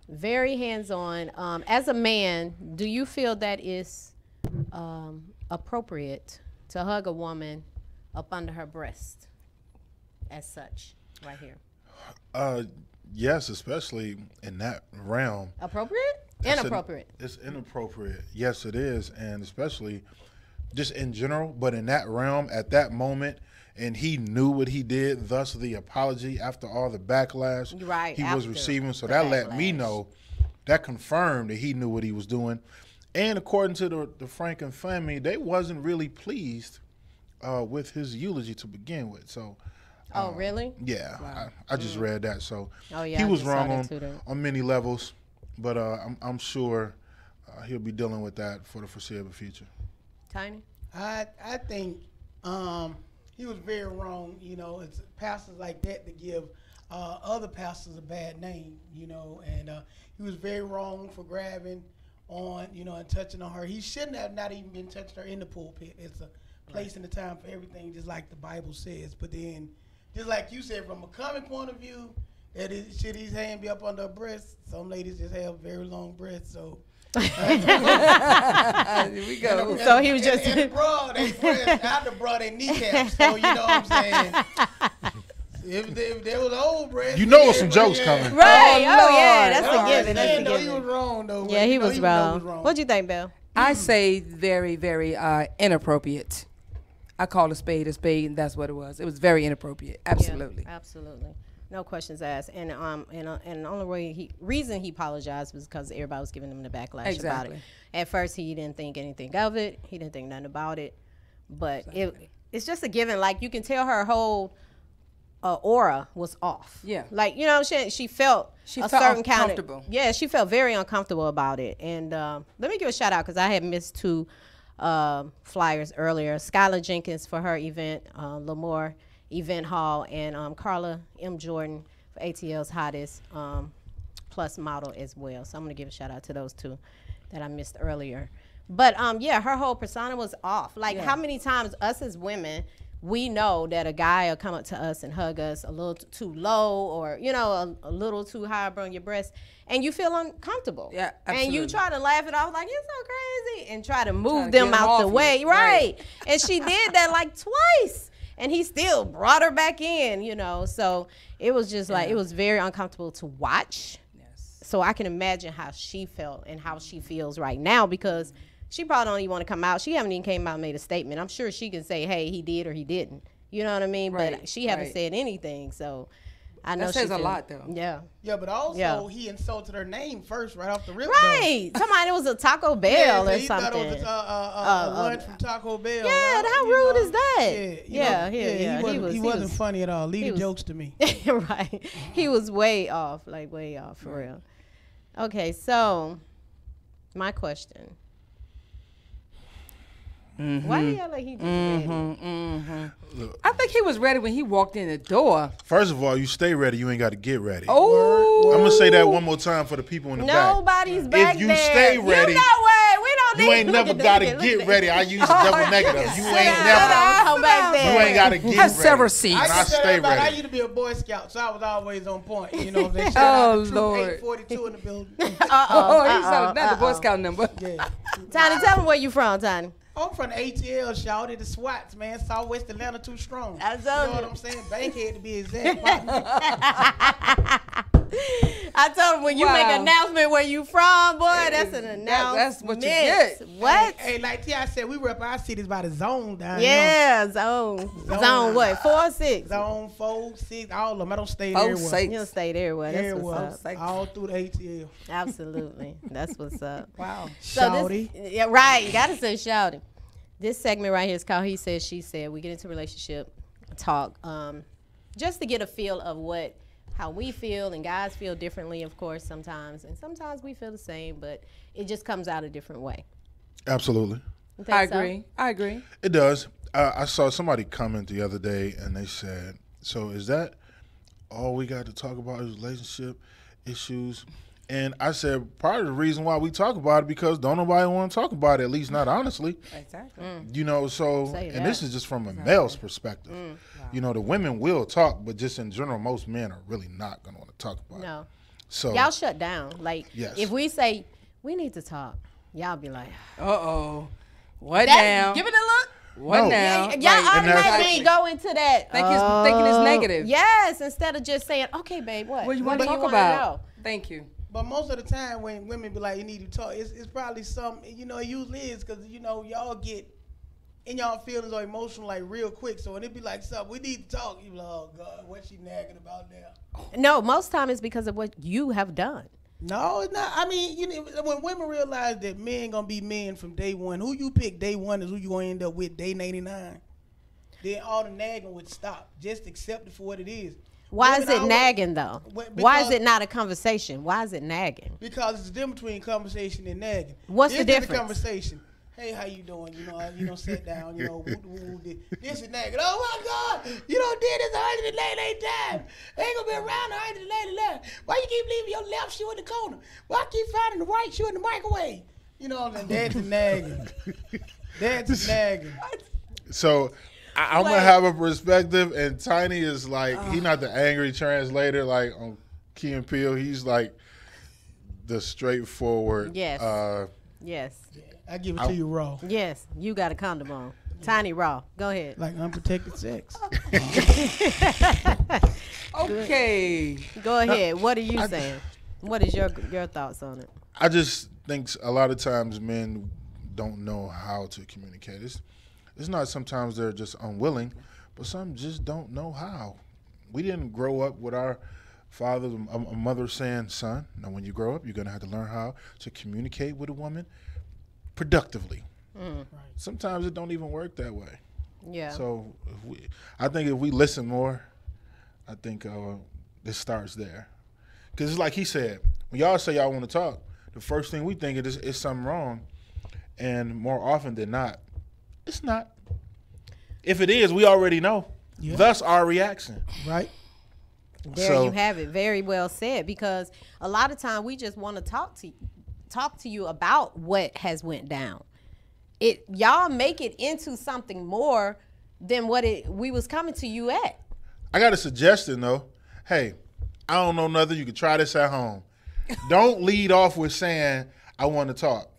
Very hands-on. As a man, do you feel that is appropriate to hug a woman up under her breast as such right here? Yes, especially in that realm. Appropriate? Inappropriate. It's inappropriate. Yes, it is. And especially just in general, but in that realm at that moment, and he knew what he did, thus the apology after all the backlash he was receiving. So that let me know, that confirmed that he knew what he was doing. And according to the Franklin family, they wasn't really pleased with his eulogy to begin with. So, Oh, really? yeah, wow. I just read that. So yeah, he I was just saw wrong that on many levels, but I'm sure he'll be dealing with that for the foreseeable future. Tiny? I think he was very wrong. You know, it's pastors like that to give other pastors a bad name. You know, and he was very wrong for grabbing on, you know, and touching on her. He shouldn't have not even been touching her in the pulpit. It's a place and a time for everything, just like the Bible says. But then, just like you said, from a common point of view, that is, should his hand be up under her breast? Some ladies just have very long breasts, so. Here we go. So he was just and the bra, they breast out the bra, they kneecaps. So you know what I'm saying. If there was old breast, You know some jokes coming. right. Oh, Lord. yeah, that's Oh, a given. That's a No, he given. was wrong though. Yeah, he was Even though wrong. What'd you think, Bill? I say very, very inappropriate. I call a spade, and that's what it was. It was very inappropriate. Absolutely. Yeah, absolutely. No questions asked. And the only reason he apologized was because everybody was giving him the backlash about Exactly. it. At first, he didn't think anything of it. He didn't think nothing about it. But it's just a given. Like, you can tell her whole aura was off. Yeah. Like, you know, she felt She a felt certain kind of, uncomfortable. yeah, she felt very uncomfortable about it. And let me give a shout out because I had missed two flyers earlier. Skylar Jenkins for her event, Lamore Event Hall, and Carla M. Jordan for ATL's Hottest Plus model as well. So I'm going to give a shout out to those two that I missed earlier. But yeah, her whole persona was off. Like, how many times us as women, we know that a guy will come up to us and hug us a little too low, or, you know, a little too high up on your breast, and you feel uncomfortable. Yeah, And you absolutely. try to laugh it off like, you're so crazy, and try to move to them get 'em out the off you. way. Right. Right. And she did that like twice. And he still brought her back in, you know. So it was just like, it was very uncomfortable to watch. Yes. So I can imagine how she felt and how she feels right now, because she probably don't even want to come out. She haven't even came out and made a statement. I'm sure she can say, hey, he did or he didn't. You know what I mean? Right, But she haven't right. said anything. So I know That she says a feel- lot, though. Yeah. Yeah, but also Yeah. he insulted her name first, right off the rip. Right. Somebody, it was a Taco though. Bell Yeah, or he thought something. it was a lunch from Taco Bell. Yeah, right? how You rude know? is that? Yeah, He he wasn't funny at all. Leave the was- jokes to me. Right. He was way off, like way off for real. Okay, so my question. Why do you act like he just ready? I think he was ready when he walked in the door. First of all, you stay ready. You ain't got to get ready. Oh. I'm gonna say that one more time for the people in the back. Nobody's back you there. stay ready, You know what? We don't You need ain't look never at got to look at get look ready. I use a double negative. You Sit ain't down, never. sit down back there. You ain't got to get Have ready. several seats. I I just tell stay everybody, I ready. used to be a Boy Scout, so I was always on point. You know what I'm saying? Shout out Oh, to Troop Lord. 842 in the building. Oh, he's not the Boy Scout number. Yeah. Tiny, tell them where you from, Tiny. I'm from the ATL, shouted the SWATs, man. Southwest Atlanta too strong. I You told know what you. I'm saying? Bankhead to be exact. partner. I told him when you make Wow. an announcement where you from, boy, that's an announcement. that's what you get. What? Hey, like T.I. said, we rep our cities by the zone down here. Yeah, zone what? 4 or 6? Zone 4, 6, all of them. I don't stay Oh, there. sakes. You'll stay there. Well, that's what's Everywhere. up. All through the ATL. Absolutely, that's what's up. Wow. So Shouty. this, yeah, right. You gotta say shouty. This segment right here is called He Said, She Said. We get into relationship talk, just to get a feel of how we feel, and guys feel differently, of course, sometimes, and sometimes we feel the same, but it just comes out a different way. Absolutely, You think I so? agree. I agree. it does. I saw somebody comment the other day, and they said, "So is that all we got to talk about is relationship issues. And I said, part of the reason why we talk about it because don't nobody want to talk about it, at least not honestly. Exactly. You know, so, and this is just from a male's perspective. Wow. You know, the women will talk, but just in general, most men are really not going to want to talk about it. So y'all shut down. Like, if we say, we need to talk, y'all be like, uh-oh. What now? Give it a look. What now? Y'all automatically go into that. Thinking it's negative. Yes, instead of just saying, okay, babe, what? What you want to talk about? Thank you. But most of the time when women be like, you need to talk, it's probably some, you know, it usually is because, you know, y'all get in y'all feelings or emotional like real quick. So when it be like something, we need to talk, you be like, oh, God, what she nagging about now? No, most time it's because of what you have done. No, it's not. I mean, you know, when women realize that men gonna be men from day one, who you pick day one is who you gonna end up with day 99. Then all the nagging would stop. Just accept it for what it is. Why is it nagging though? Why is it not a conversation? Why is it nagging? Because it's the difference between conversation and nagging. What's the difference? The conversation. Hey, how you doing? You know, sit down. You know, this is nagging. Oh my God, you don't did this 188 times. Ain't gonna be around 189. Why you keep leaving your left shoe in the corner? Why keep finding the right shoe in the microwave? You know, that's a nagging. That's nagging. So I'm gonna have a perspective, and Tiny is like he's not the angry translator like on Key and Peele. He's like the straightforward. Yes. Yes. I give it to you raw. Yes, you got a condom on. Tiny raw. Go ahead. Like unprotected sex. Okay. Go ahead. What are you saying? What is your thoughts on it? I just think a lot of times men don't know how to communicate. It's not sometimes they're just unwilling, but some just don't know how. We didn't grow up with our father, a mother saying, son, now when you grow up, you're going to have to learn how to communicate with a woman productively. Right. Sometimes it don't even work that way. Yeah. So I think if we listen more, I think this starts there. Because it's like he said, when y'all say y'all want to talk, the first thing we think is something wrong. And more often than not, it's not. If it is, we already know. Yeah. Thus our reaction. Right. There you have it. Very well said. Because a lot of time we just want to talk to you about what has went down. Y'all make it into something more than what we was coming to you at. I got a suggestion though. Hey, I don't know nothing. You can try this at home. Don't lead off with saying, I want to talk.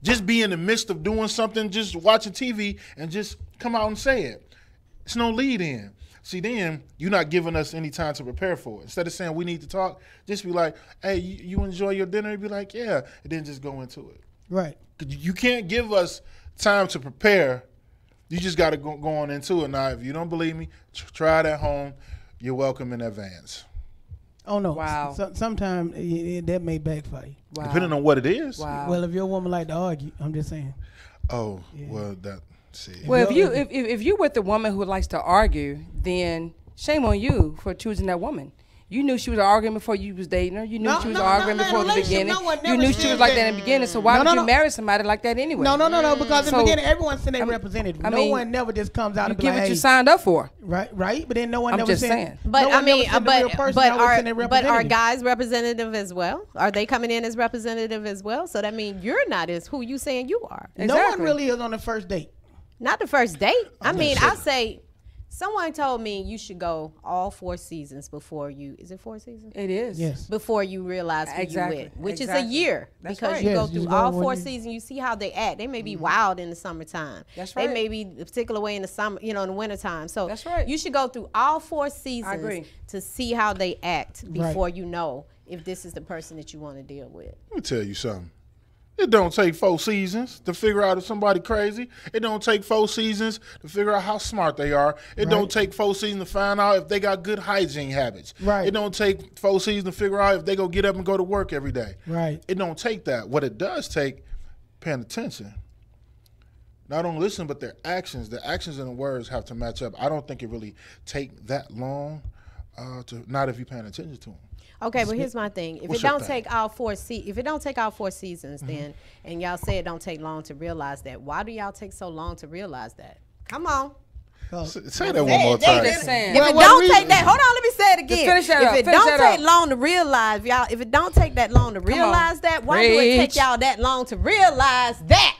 Just be in the midst of doing something, just watching TV, and just come out and say it. It's no lead in. See, then you're not giving us any time to prepare for it. Instead of saying we need to talk, just be like, hey, you enjoy your dinner? You'd be like, yeah, and then just go into it. Right. You can't give us time to prepare. You just got to go on into it. Now, if you don't believe me, try it at home. You're welcome in advance. Oh, no. Wow. Sometimes that may backfire. Wow. Depending on what it is. Wow. Well, if your woman like to argue, I'm just saying. Oh, yeah. Well, see. Well, if you're with a woman who likes to argue, then shame on you for choosing that woman. You knew she was arguing before you was dating her. You knew she was arguing before the beginning. You knew she was like that in the beginning. So why would you marry somebody like that anyway? No. Because in the beginning, everyone's seen their representative. No one never just comes out and be like, you give what you signed up for. Right. But then no one I'm never just saying. But I mean, but are guys representative as well? Are they coming in as representative as well? So that means you're not as who you saying you are. No one really is on the first date. Not the first date. I mean, I say. Someone told me you should go all 4 seasons before you. Is it 4 seasons? It is. Yes. Before you realize who you with, which is a year. That's because right. you go through all 4 seasons. You see how they act. They may be wild in the summertime. That's right. They may be a particular way in the summer, in the wintertime. So that's right. You should go through all 4 seasons to see how they act before you know if this is the person that you want to deal with. Let me tell you something. It don't take 4 seasons to figure out if somebody crazy. It don't take 4 seasons to figure out how smart they are. It don't take 4 seasons to find out if they got good hygiene habits. Right. It don't take 4 seasons to figure out if they go get up and go to work every day. Right. It don't take that. What it does take, paying attention. Not only listen, but their actions. The actions and the words have to match up. I don't think it really take that long not if you're paying attention to them. Okay, but here's my thing. If it don't take all 4 seasons, then, and y'all say it don't take long to realize that, why do y'all take so long to realize that? Come on. Say that one more time. If it don't take that, hold on, let me say it again. If it don't take long to realize, y'all, if it don't take that long to realize that, why do it take y'all that long to realize that?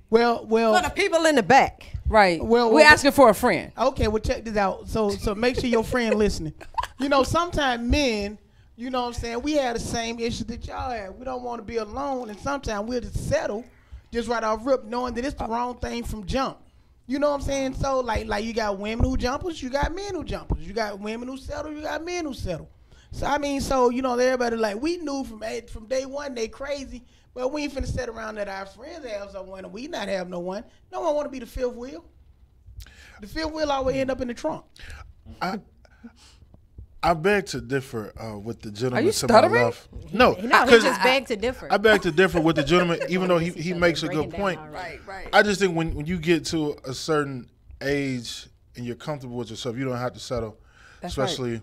Well, for the people in the back. Right. Well, we're asking for a friend. Okay, well, check this out. So make sure your friend listening. You know, sometimes men, you know what I'm saying, we have the same issue that y'all have. We don't want to be alone, and sometimes we'll just settle just right off rip, knowing that it's the wrong thing from jump. You know what I'm saying? So, like you got women who jumpers, you got men who jumpers. You got women who settle, you got men who settle. So, I mean, you know, everybody, like, we knew from day one they crazy, but we ain't finna sit around that our friends have someone and we not have no one. No one want to be the fifth wheel. The fifth wheel always end up in the trunk. I beg to differ with the gentleman. Are you stuttering? No, he just beg to differ. I beg to differ with the gentleman, even though he makes a good point. Right. I just think when you get to a certain age and you're comfortable with yourself, you don't have to settle. That's especially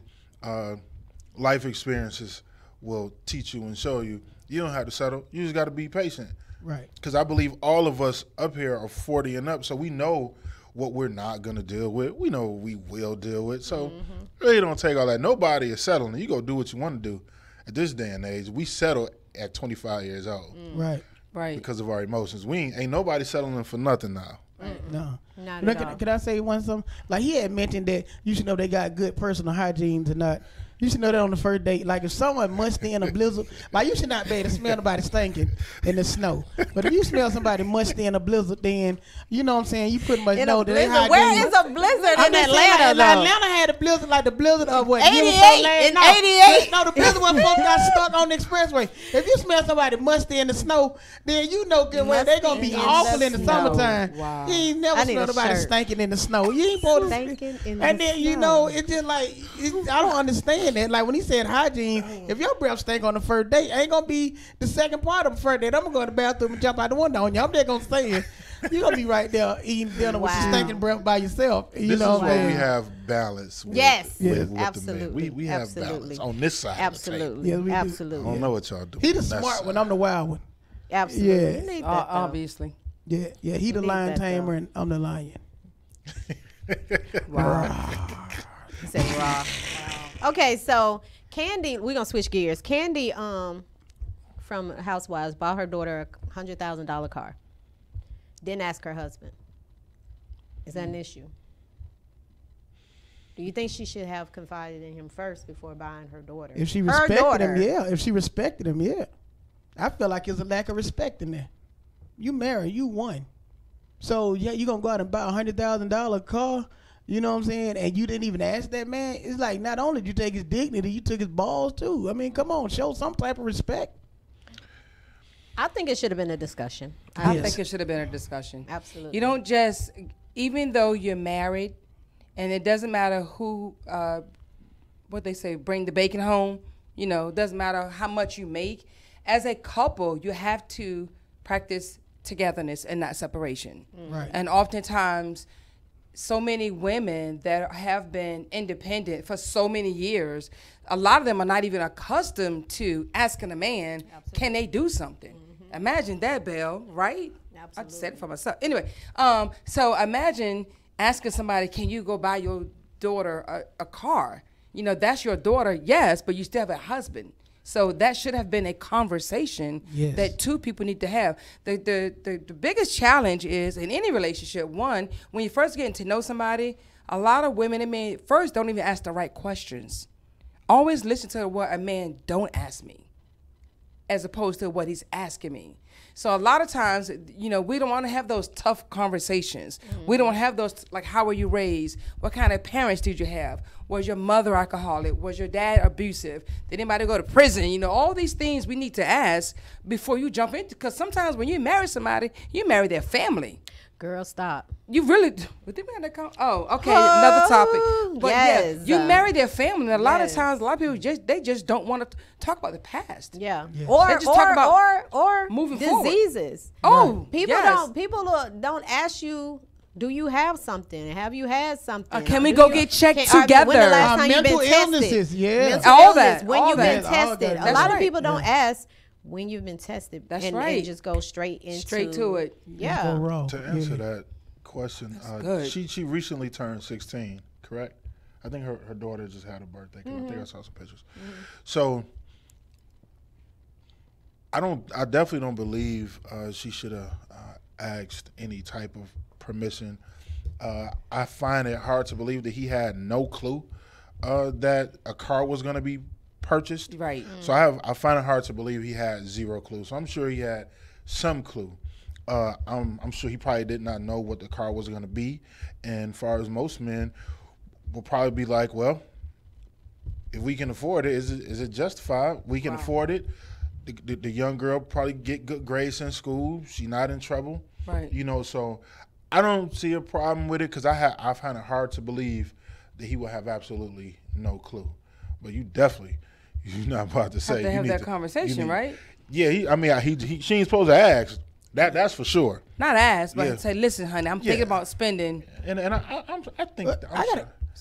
life experiences will teach you and show you. You don't have to settle. You just got to be patient. Right. Because I believe all of us up here are 40 and up, so we know what we're not going to deal with. We know what we will deal with. So really don't take all that. Nobody is settling. You go do what you want to do. At this day and age, we settle at 25 years old. Right. Because of our emotions. Ain't nobody settling for nothing now. No. Not at all. Can I say something? Like, he had mentioned that you should know they got good personal hygiene or not. You should know that on the first date. Like, if someone musty in a blizzard, like, you should not be able to smell nobody stinking in the snow. But if you smell somebody musty in a blizzard, then, you know what I'm saying, you pretty much know that they hygiene. Where is a blizzard in Atlanta, though? Atlanta had a blizzard, like the blizzard of what? 88 in 88. No, the blizzard when folks got stuck on the expressway. If you smell somebody musty in the snow, then you know good well they're going to be awful in the summertime. Wow. You ain't never smell nobody stinking in the snow. You ain't supposed to. And then, you know, it's just like, I don't understand that. Like, when he said hygiene, if your breath stink on the first date, ain't gonna be the second part of the first date. I'm gonna go to the bathroom and jump out the window on you. I'm just gonna stay here. You're gonna be right there eating dinner with some stinking breath by yourself. You this know is where we have balance. With absolutely. The men. We have balance on this side. Absolutely. Of the table. Absolutely. I don't know what y'all do. He the smart one. I'm the wild one. Absolutely. Yeah. Obviously. Yeah. He the lion tamer and I'm the lion. Wow. He said raw. Okay, so Candy, we're gonna switch gears. Candy, from Housewives, bought her daughter a $100,000 car. Didn't ask her husband. Is that an issue? Do you think she should have confided in him first before buying her daughter? If she respected him, yeah. If she respected him, yeah. I feel like there's a lack of respect in there. You married, you won. So yeah, you gonna go out and buy a $100,000 car. You know what I'm saying? And you didn't even ask that man. It's like, not only did you take his dignity, you took his balls too. I mean, come on, show some type of respect. I think it should have been a discussion. I think it should have been a discussion. Absolutely. You don't just, even though you're married, and it doesn't matter who, what they say, bring the bacon home. You know, it doesn't matter how much you make. As a couple, you have to practice togetherness and not separation. Right. And oftentimes, so many women that have been independent for so many years, a lot of them are not even accustomed to asking a man, can they do something? Imagine that, Belle, right? Absolutely. I just said it for myself. Anyway, so imagine asking somebody, can you go buy your daughter a car? You know, that's your daughter, yes, but you still have a husband. So that should have been a conversation that two people need to have. The biggest challenge is in any relationship, one, when you're first getting to know somebody, a lot of women and men first don't even ask the right questions. Always listen to what a man don't ask me as opposed to what he's asking me. So a lot of times, you know, we don't want to have those tough conversations. We don't have those, like, how were you raised? What kind of parents did you have? Was your mother alcoholic? Was your dad abusive? Did anybody go to prison? You know, all these things we need to ask before you jump into, because sometimes when you marry somebody, you marry their family. Girl, stop. You really, oh, okay, another topic. But yes. yeah, you marry their family, and a lot of times, a lot of people just don't want to talk about the past. Yeah. Yes. Or They just talk about or moving forward. diseases. Oh, People don't ask you, do you have something? Have you had something? Can we go get checked together? When the last time you've been mental illnesses, tested? yeah. Mental All illness, that, when all you've been that. tested. That's A lot of right. people don't ask when you've been tested. That's and right. just go straight to it. Yeah. Go raw. To answer that question. Good. She recently turned 16, correct? I think her daughter just had a birthday. I think I saw some pictures. So I definitely don't believe she should have asked any type of permission. I find it hard to believe that he had no clue that a car was going to be purchased. Right. So I find it hard to believe he had zero clue. So I'm sure he had some clue. I'm sure he probably did not know what the car was going to be. And as far as most men will probably be like, well, if we can afford it, is it justified? We can afford it. The young girl probably get good grades in school. She's not in trouble. Right. You know, so I don't see a problem with it because I find it hard to believe that he will have absolutely no clue. But you're not about to say. Have to have that conversation, right? Yeah, she ain't supposed to ask. That's for sure. Not ask, but say, listen, honey, I'm thinking about spending. And I think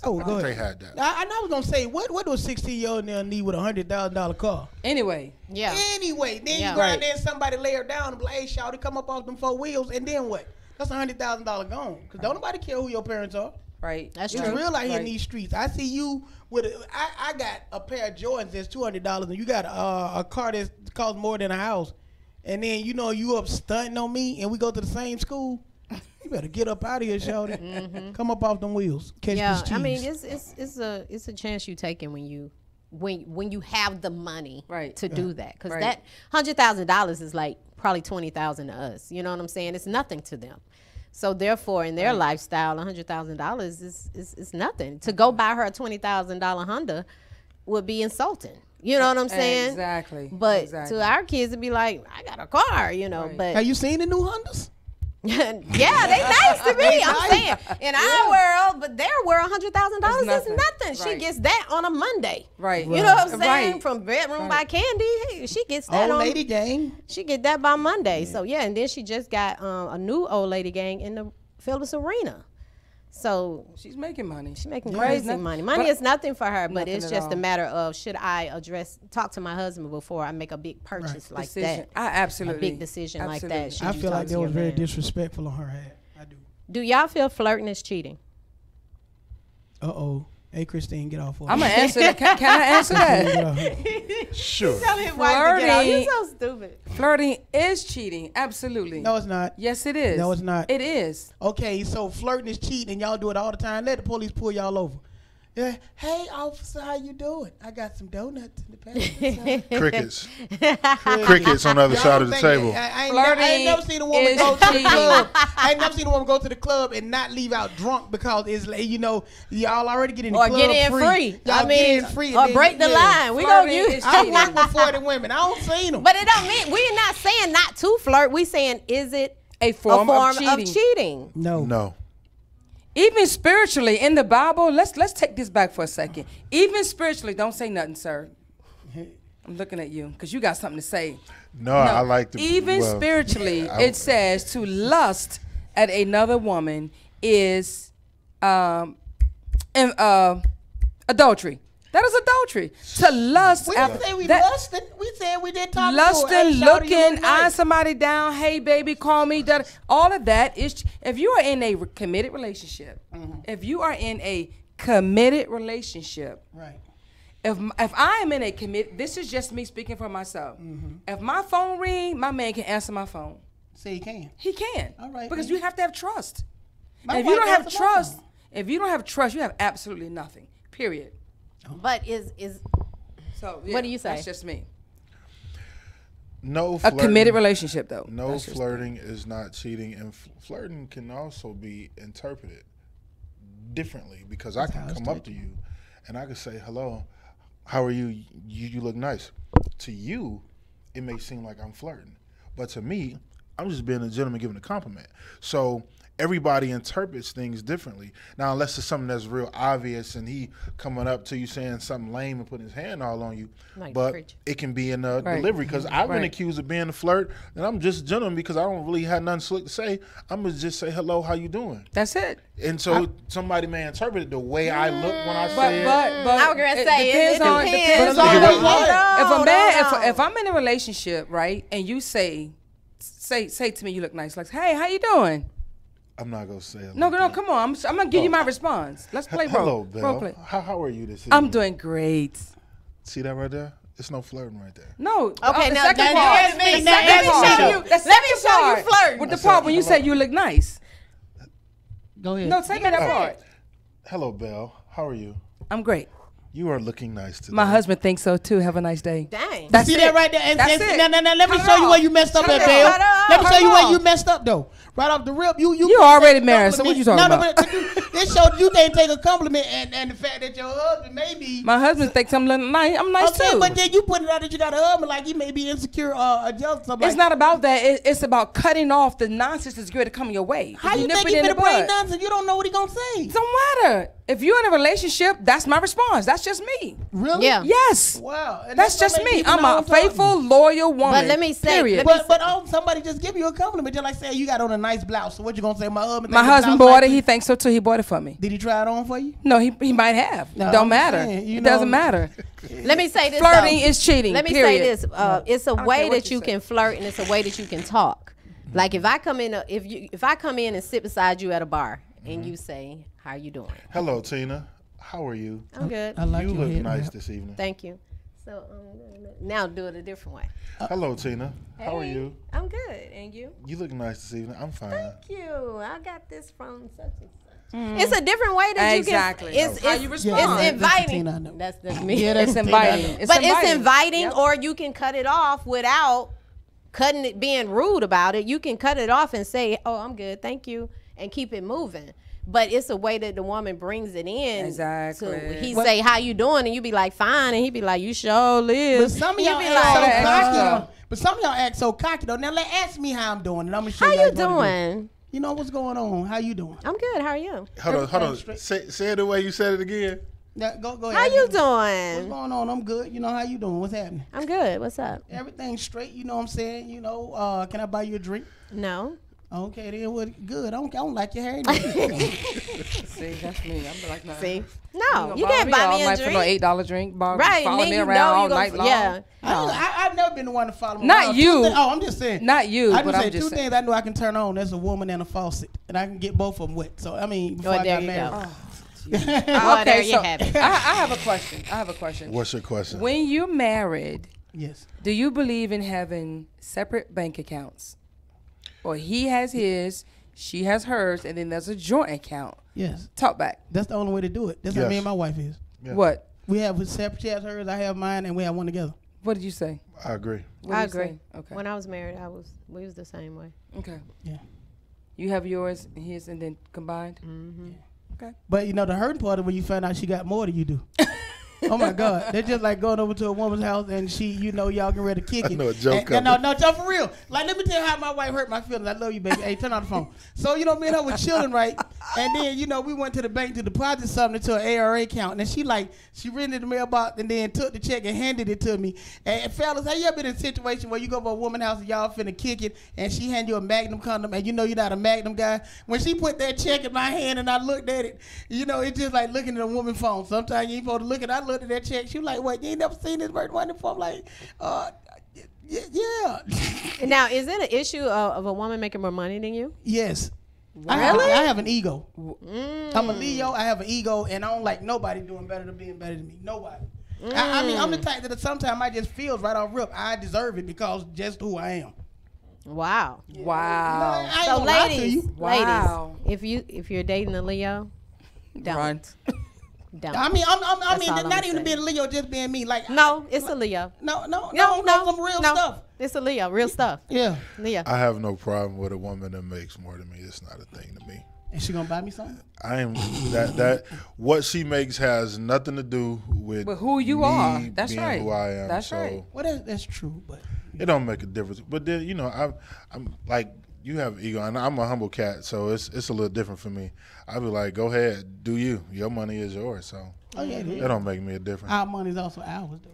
Go ahead. they had that. I was gonna say, what do a 16-year-old now need with $100,000 car? Anyway. Yeah. Anyway, then you go out there and somebody lay her down and be like, hey, shawty, come up off them 4 wheels, and then what? That's $100,000 gone. Because don't nobody care who your parents are. Right. That's It's true. real out here in these streets. I see you with I got a pair of Jordans that's $200, and you got a car that costs more than a house. And then, you up stunting on me, and we go to the same school. You better get up out of here, shawty. Come up off them wheels. Catch this cheese. I mean, it's a chance you taking when you have the money to do that, because that $100,000 is like probably $20,000 to us. You know what I'm saying? It's nothing to them. So therefore, in their lifestyle, $100,000 is nothing. To go buy her a $20,000 Honda would be insulting. You know what I'm saying? Exactly. But to our kids, it'd be like, I got a car, But have you seen the new Hondas? Yeah, they nice to me. I'm saying in our world, but their world, $100,000 is nothing. She gets that on a Monday. Right. You know what I'm saying? From Bedroom by Candy, hey, she gets that Old Lady Gang. She get that by Monday. So yeah, and then she just got a new Old Lady Gang in the Phillips Arena. So she's making money. She's making crazy money. Money is nothing for her, but it's just a matter of, should I talk to my husband before I make a big purchase like that? I absolutely. A big decision like that. I feel like that was very disrespectful on her hand. I do. Do y'all feel flirting is cheating? Uh-oh. Hey, Christine, get off. I'm going to answer that. Can I answer that? Sure. Tell his wife to get off. You're so stupid. Flirting is cheating. Absolutely. No, it's not. Yes, it is. No, it's not. It is. Okay, so flirting is cheating, and y'all do it all the time. Let the police pull y'all over. Yeah. Hey, officer, how you doing? I got some donuts in the passenger side. Crickets. Crickets on the other side of the table. I ain't never seen a woman go to the club. I ain't never seen a woman go to the club and not leave out drunk because it's y'all already get in the club or get in free. Y'all get in free. Or break the line. We gonna use. I work with 40 women. I don't seen them. But it don't mean we're not saying not to flirt. We saying is it a form of cheating? No. Even spiritually, in the Bible, let's take this back for a second. Even spiritually, don't say nothing, sir. I'm looking at you because you got something to say. No, I like to. Even spiritually, it says to lust at another woman is adultery. That is adultery. To lust. We didn't say we lusting. We said we didn't talk lusting, looking, eyeing somebody down. Hey, baby, call me. All of that is. If you are in a committed relationship, right. If I am in a committed, this is just me speaking for myself. If my phone ring, my man can answer my phone. Say he can. He can. All right. Because you have to have trust. If you don't have trust, you have absolutely nothing. Period. But so? What do you say? That's just me. No, a committed relationship though. No, flirting is not cheating, and flirting can also be interpreted differently because I can come up to you, and I can say, "Hello, how are you? You look nice." To you, it may seem like I'm flirting, but to me, I'm just being a gentleman giving a compliment. So everybody interprets things differently. Now, unless it's something that's real obvious and he coming up to you saying something lame and putting his hand all on you, but it can be in the delivery. Because I've been accused of being a flirt, and I'm just a gentleman because I don't really have nothing slick to say. I'm going to just say, hello, how you doing? That's it. And so somebody may interpret it the way I look when I say it. But I was going to say, it depends on if I'm in a relationship, right, and you say to me, you look nice, like, hey, how you doing? I'm not gonna say it. No, come on. I'm gonna give you my response. Let's play role. Hello, Belle. Role play. How are you this evening? I'm doing great. See that right there? It's no flirting right there. No. Okay, the now second part. let me show you flirt. With the part when you say you look nice. Go ahead. No, take me that part. Hello, Belle. How are you? I'm great. You are looking nice today. My husband thinks so too. Have a nice day. Dang. That's See it. that right there? And, That's it. Now, let me Cut show it you off. where you messed up Cut at, it Bill. off. Let me Cut show you it where off. you messed up, though. Right off the rip, you already married, so what you talking about? But this showed you can't take a compliment and the fact that your husband maybe. My husband thinks I'm nice. I'm nice Okay, too. but then you put it out that you got a husband like he may be insecure or jealous. Something It's like not about that. It's about cutting off the nonsense that's going to come your way. How you nip think it he in the finna bring bud. nonsense? You don't know what he gonna say. It don't matter. If you're in a relationship, that's my response. That's just me. Really? Yeah. Yes. Wow. And That's what just make me. people I'm know a I'm talking. faithful, loyal woman. But let me say- period. let me But somebody just give you a compliment, just like say you got on a nice blouse. So what you gonna say? My husband. My think the husband blouse bought nice? it. He thinks so too. He bought it for me. Did he try it on for you? No, he might have. No, Don't I'm matter. saying, you It doesn't know- matter. Let me say this. Flirting though. is cheating. Let me period. say this. It's a don't way care what that you you say. can flirt, and it's a way that you can talk. Like if I come in, if I come in and sit beside you at a bar, and you say, "How you doing?" Hello, Tina. How are you? I'm good. I like You your look head nice wrap. this evening. Thank you. So now do it a different way. Hello, Tina. How are Hey, you? I'm good, and you? You look nice this evening. I'm fine. Thank you. I got this from such and such. It's a different way that Exactly. you can. It's How you respond. It's That's the inviting. Tina I know. That's me. Yeah, that's It's inviting. But it's inviting, Yep. or you can cut it off without cutting it, being rude about it. You can cut it off and say, "Oh, I'm good, thank you," and keep it moving. But it's a way that the woman brings it in. Exactly. So he say, "How you doing?" and you be like, "Fine," and he be like, "You sure live." But some of You y'all be act like, so cocky. uh, though. But some of y'all act so cocky though. Now ask me how I'm doing, and I'm gonna show "How you you what to do. doing?" You know what's going on? How you doing? I'm good. How are you? Hold on. Everything straight. Say it the way you said it again. Now, go ahead. How you What's doing? going on? I'm good. You know how you doing? What's happening? I'm good. What's up? Everything's straight. You know what I'm saying? You know, can I buy you a drink? No. Okay, then what? Good. I don't like your hair. See, that's me. I'm like, nah. See? You No, gonna you can't buy all me a night for no drink. $8 drink. Bar, Right, and follow then me you around know all you night gonna, long. yeah. I've never been the one to follow. Not around. you. I'm just saying. Not you, I but just I'm say just two saying. things I know I can turn on. That's a woman and a faucet, and I can get both of them wet. So I mean, before Well, I there got you married. go. Okay, there you so have it. I have a question. What's your question? When you're married, Yes. do you believe in having separate bank accounts? Or he has his, she has hers, and then there's a joint account. Yes. Talk back. That's the only way to do it. That's how Yes. me and my wife is. Yeah. What? We have separate. She has hers. I have mine, and we have one together. What did you say? I agree. What I did you agree. say? Okay. When I was married, we was the same way. Okay. Yeah. You have yours and his and then combined? Mm-hmm. But you know the hurting part is when you find out she got more than you do. Oh my God, they're just like going over to a woman's house and she, you know, y'all get ready to kick it. I know a joke And, no, Joe, for real. Like, let me tell you how my wife hurt my feelings. I love you, baby. Hey, turn on the phone. So, you know, me and her were chilling, right? And then, you know, we went to the bank to deposit something into an ARA account. And then she rented the mailbox and then took the check and handed it to me. And fellas, have you ever been in a situation where you go to a woman's house and y'all finna kick it and she hand you a Magnum condom and you know you're not a Magnum guy? When she put that check in my hand and I looked at it, you know, it's just like looking at a woman's phone. Sometimes you ain't supposed to look at it. I looked at that check. She was like, what, you ain't never seen this bird money before? I'm like, yeah. Now, is it an issue of a woman making more money than you? Yes. Really? I have an ego. I'm a Leo. I have an ego, and I don't like nobody doing better than being better than me. Nobody. I mean, I'm the type that sometimes I just feels right off rip. I deserve it because just who I am. Wow. Wow. I ain't So, gonna lie to ladies, you. Wow. if you're dating a Leo, don't. Run. Don't. I mean, all not I'm even saying. being Leo, just being me. Like No, it's a Leo. no, some real no. stuff. It's a Leo, real stuff. Yeah. Leo. I have no problem with a woman that makes more than me. It's not a thing to me. Is she gonna buy me something? I am that what she makes has nothing to do with But who you me are. That's being right. Who I am. That's so right. Well, that's true, but it don't make a difference. But then I'm like you have ego, and I'm a humble cat, so it's a little different for me. I be like, go ahead, do you? Your money is yours, so oh yeah, it is. it don't make me a difference. Our money is also ours, though.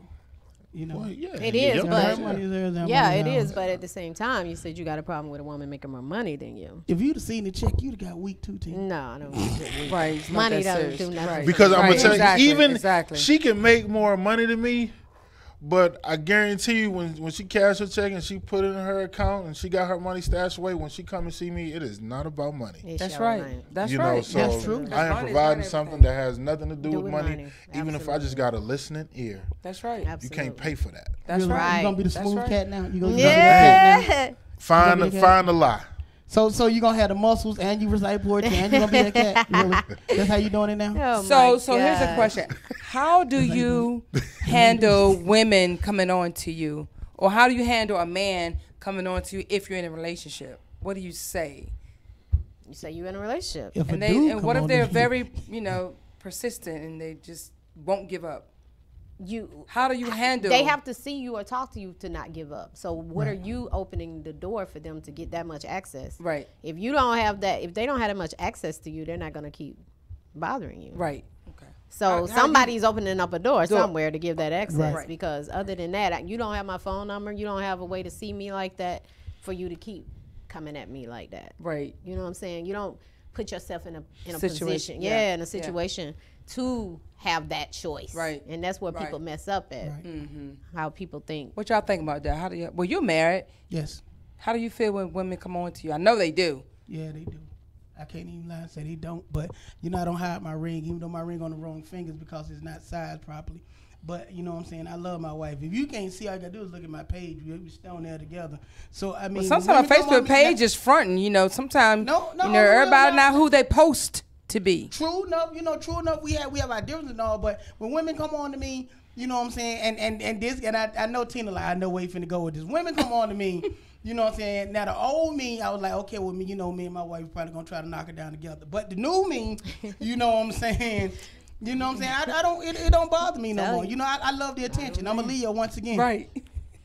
You know. Well, yeah, It is, your but- Her money, money is theirs, our Yeah, money it ours. is. But at the same time, you said you got a problem with a woman making more money than you. If you'd have seen the check, you'd have got weak too, Tina. No, I don't. Right. It's not Money that don't serious. do nothing. Right. because I'm Right, gonna tell exactly, you, even exactly. she can make more money than me, But I guarantee you, when she cashed her check and she put it in her account and she got her money stashed away, when she come and see me, it is not about money. That's right. That's you right. know, so That's true. I am providing something that has nothing to do with money. Even if I just got a listening ear. That's right. You can't pay for that. That's right. You gonna be the smooth cat now? You gonna Yeah. Find the lie. So you gonna have the muscles and you recite poetry and you gonna be that cat? Really? That's how you doing it now? Oh so here's a question: how do you handle women coming on to you, or how do you handle a man coming on to you if you're in a relationship? What do you say? You say you're in a relationship. And what if they're very, persistent and they just won't give up? How do you handle? They have to see you or talk to you to not give up. So what are you opening the door for them to get that much access? Right. If you don't have that, if they don't have that much access to you, they're not going to keep bothering you. Right. Okay. So somebody's opening up a door somewhere to give that access, because other than that, you don't have my phone number. You don't have a way to see me like that for you to keep coming at me like that. Right. You know what I'm saying? You don't put yourself in a situation. position, in a situation to have that choice. Right. And that's where people mess up at. Right. Mm-hmm. How people think. What y'all think about that? How do you? Well, you're married. Yes. How do you feel when women come on to you? I know they do. Yeah, they do. I can't even lie and say they don't. But I don't hide my ring, even though my ring on the wrong fingers because it's not sized properly. But you know what I'm saying? I love my wife. If you can't see, all you gotta do is look at my page. We stay on there together. So I mean, sometimes a Facebook page is fronting. Sometimes everybody not who they post to be. True enough. True enough. We have our differences and all. But when women come on to me, you know what I'm saying, and I know Tina, like I know where you finna go with this. Women come on to me. You know what I'm saying? Now the old me, I was like, okay, well me and my wife probably gonna try to knock it down together. But the new me, you know what I'm saying? You know what I'm saying? I don't. It don't bother me no more. I love the attention. I'm a Leo once again. Right.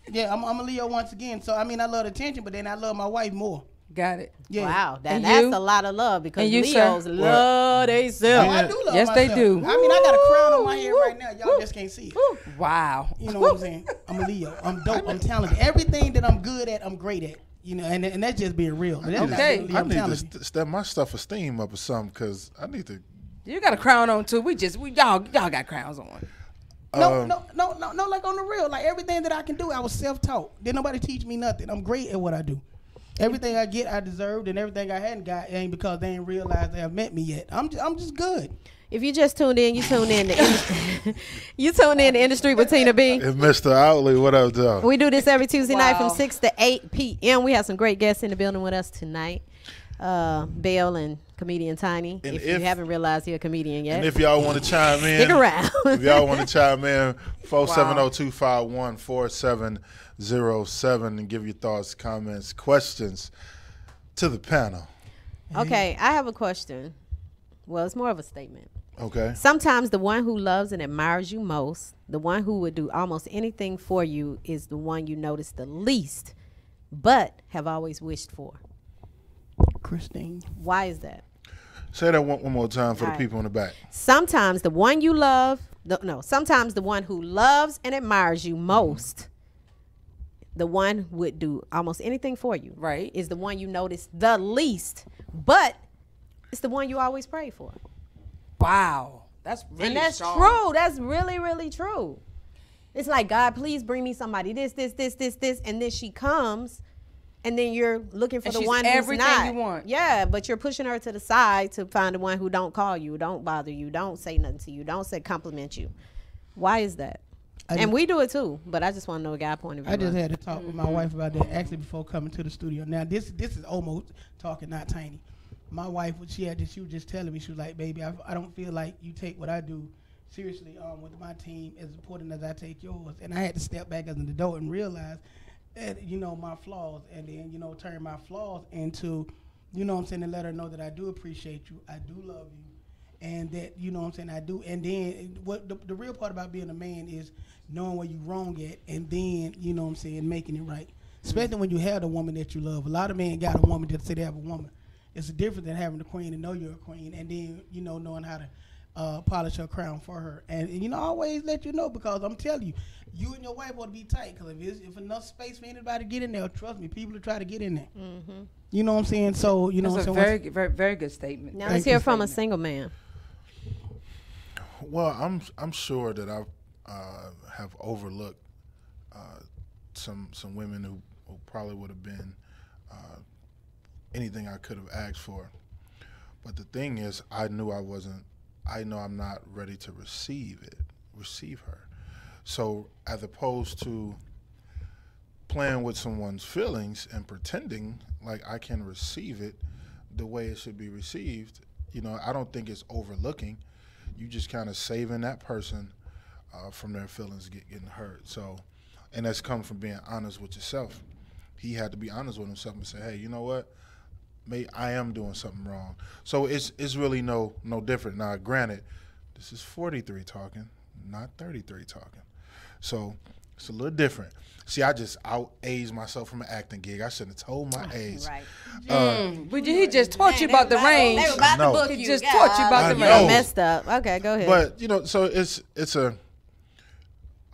Yeah, I'm a Leo once again. So I mean, I love the attention, but then I love my wife more. Got it. Yeah. Wow, that's you? a lot of love, because You, Leos love they Oh, self. I do love Yes, myself. they do. I mean, I got a crown on my head right now. Y'all just can't see it. Wow. You know what I'm saying? I'm a Leo. I'm dope. I'm talented. Everything that I'm good at, I'm great at. And that's just being real. Okay. I need to step my self-esteem up or something, because I need to. You got a crown on too. Y'all got crowns on. No, like on the real. Like everything that I can do, I was self-taught. Didn't nobody teach me nothing. I'm great at what I do. Everything I get, I deserved, and everything I hadn't got ain't because they ain't realized they have met me yet. I'm just good. If you just tuned in, you tuned in to InDuStreet with Tina B. And Mr. Outley, what up, though? We do this every Tuesday night from 6 to 8 p.m. We have some great guests in the building with us tonight. Belle and comedian Tiny. And if you haven't realized you're a comedian yet. And if y'all want to chime in, stick around. If y'all want to chime in, 470-251-4707 and give your thoughts, comments, questions to the panel. Okay, I have a question. Well, it's more of a statement. Okay. Sometimes the one who loves and admires you most, the one who would do almost anything for you, is the one you notice the least, but have always wished for. Christine. Why is that? Say that one more time for the people in the back. Sometimes the one you love, sometimes the one who loves and admires you most, the one would do almost anything for you, right, is the one you notice the least, but it's the one you always pray for. Wow. That's really And that's strong. true. That's really, really true. It's like, God, please bring me somebody this, and then she comes, and then you're looking for And the she's one who's everything not. you want. Yeah, but you're pushing her to the side to find the one who don't call you, don't bother you, don't say nothing to you, don't say compliment you. Why is that? And we do it too, but I just want to know a guy point of view. I just had to talk with my wife about that actually before coming to the studio. Now this is almost talking, not Tiny. My wife, she was just telling me, she was like, baby, I don't feel like you take what I do seriously with my team as important as I take yours. And I had to step back as an adult and realize that, my flaws, and then, turn my flaws into, what I'm saying, and let her know that I do appreciate you, I do love you, and that, what I'm saying, I do. And then what the real part about being a man is knowing where you're wrong at, and then, what I'm saying, making it right. Especially when you have a woman that you love. A lot of men got a woman just to say they have a woman. It's different than having a queen and know you're a queen, and then, knowing how to polish her crown for her. And I always let you know, because I'm telling you, you and your wife ought to be tight, because if enough space for anybody to get in there, trust me, people will try to get in there. Mm-hmm. You know what I'm saying? So, That's a very, very, very good statement. Now let's hear from a single man. Well, I'm sure that I have overlooked some women who probably would have been anything I could have asked for. But the thing is, I know I'm not ready to receive her. So as opposed to playing with someone's feelings and pretending like I can receive it the way it should be received, I don't think it's overlooking. You just kind of saving that person from their feelings getting hurt. So, and that's come from being honest with yourself. He had to be honest with himself and say, hey, you know what? Maybe I am doing something wrong. So it's really no different. Now, granted, this is 43 talking, not 33 talking. So it's a little different. See, I just out-aged myself from an acting gig. I shouldn't have told my age. Right. But he just taught you about the range. They were about to book you. He just taught you about the range. Messed up. Okay, go ahead. But, so it's a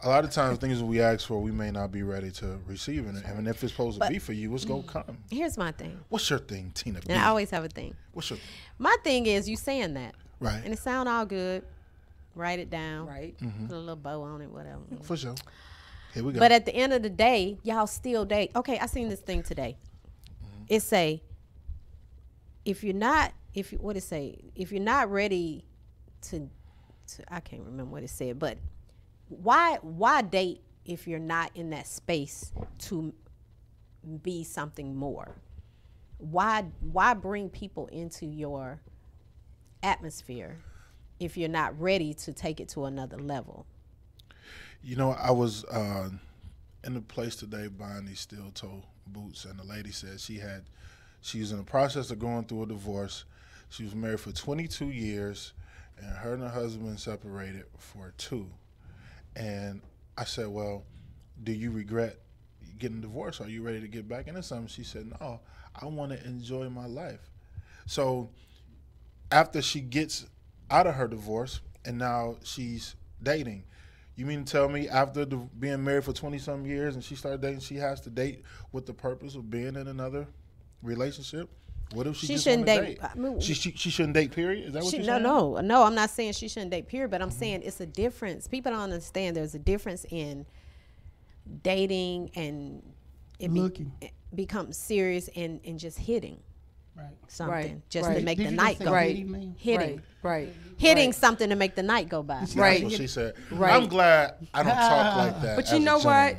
lot of times things we ask for, we may not be ready to receive it. And if it's supposed to be for you, it's going to come. Here's my thing. What's your thing, Tina B? And I always have a thing. What's your thing? My thing is you saying that. Right. And it sound all good. Write it down. Right. Put a little bow on it, whatever. For sure. Here we go. But at the end of the day, y'all still date. Okay, I seen this thing today. It say, if you're not ready to I can't remember what it said, but why date if you're not in that space to be something more? Why bring people into your atmosphere if you're not ready to take it to another level? I was in a place today buying these steel-toe boots, and the lady said she was in the process of going through a divorce. She was married for 22 years, and her and her husband separated for 2. And I said, well, do you regret getting divorced? Are you ready to get back into something? She said, no, I want to enjoy my life. So after she gets out of her divorce and now she's dating, you mean to tell me after being married for 20-some years and she started dating, she has to date with the purpose of being in another relationship? What if she just shouldn't date? I mean, she shouldn't date, period? Is that what you're saying? No, I'm not saying she shouldn't date, period, but I'm saying it's a difference. People don't understand there's a difference in dating and it becomes serious and just hitting something just to make the night go. Hitting something to make the night go by. That's what she said. I'm glad I don't talk like that. But you know what?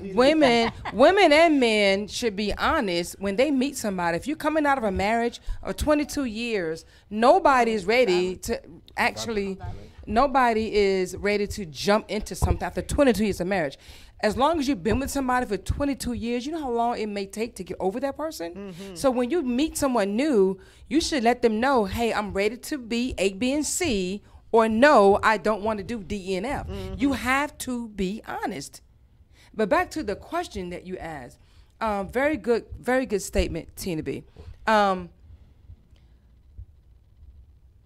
Women and men should be honest when they meet somebody. If you're coming out of a marriage of 22 years, nobody is ready to jump into something after 22 years of marriage. As long as you've been with somebody for 22 years, you know how long it may take to get over that person? Mm-hmm. So when you meet someone new, you should let them know, hey, I'm ready to be A, B, and C, or no, I don't want to do D, E, and F. Mm-hmm. You have to be honest. But back to the question that you asked. Very good statement, Tina B.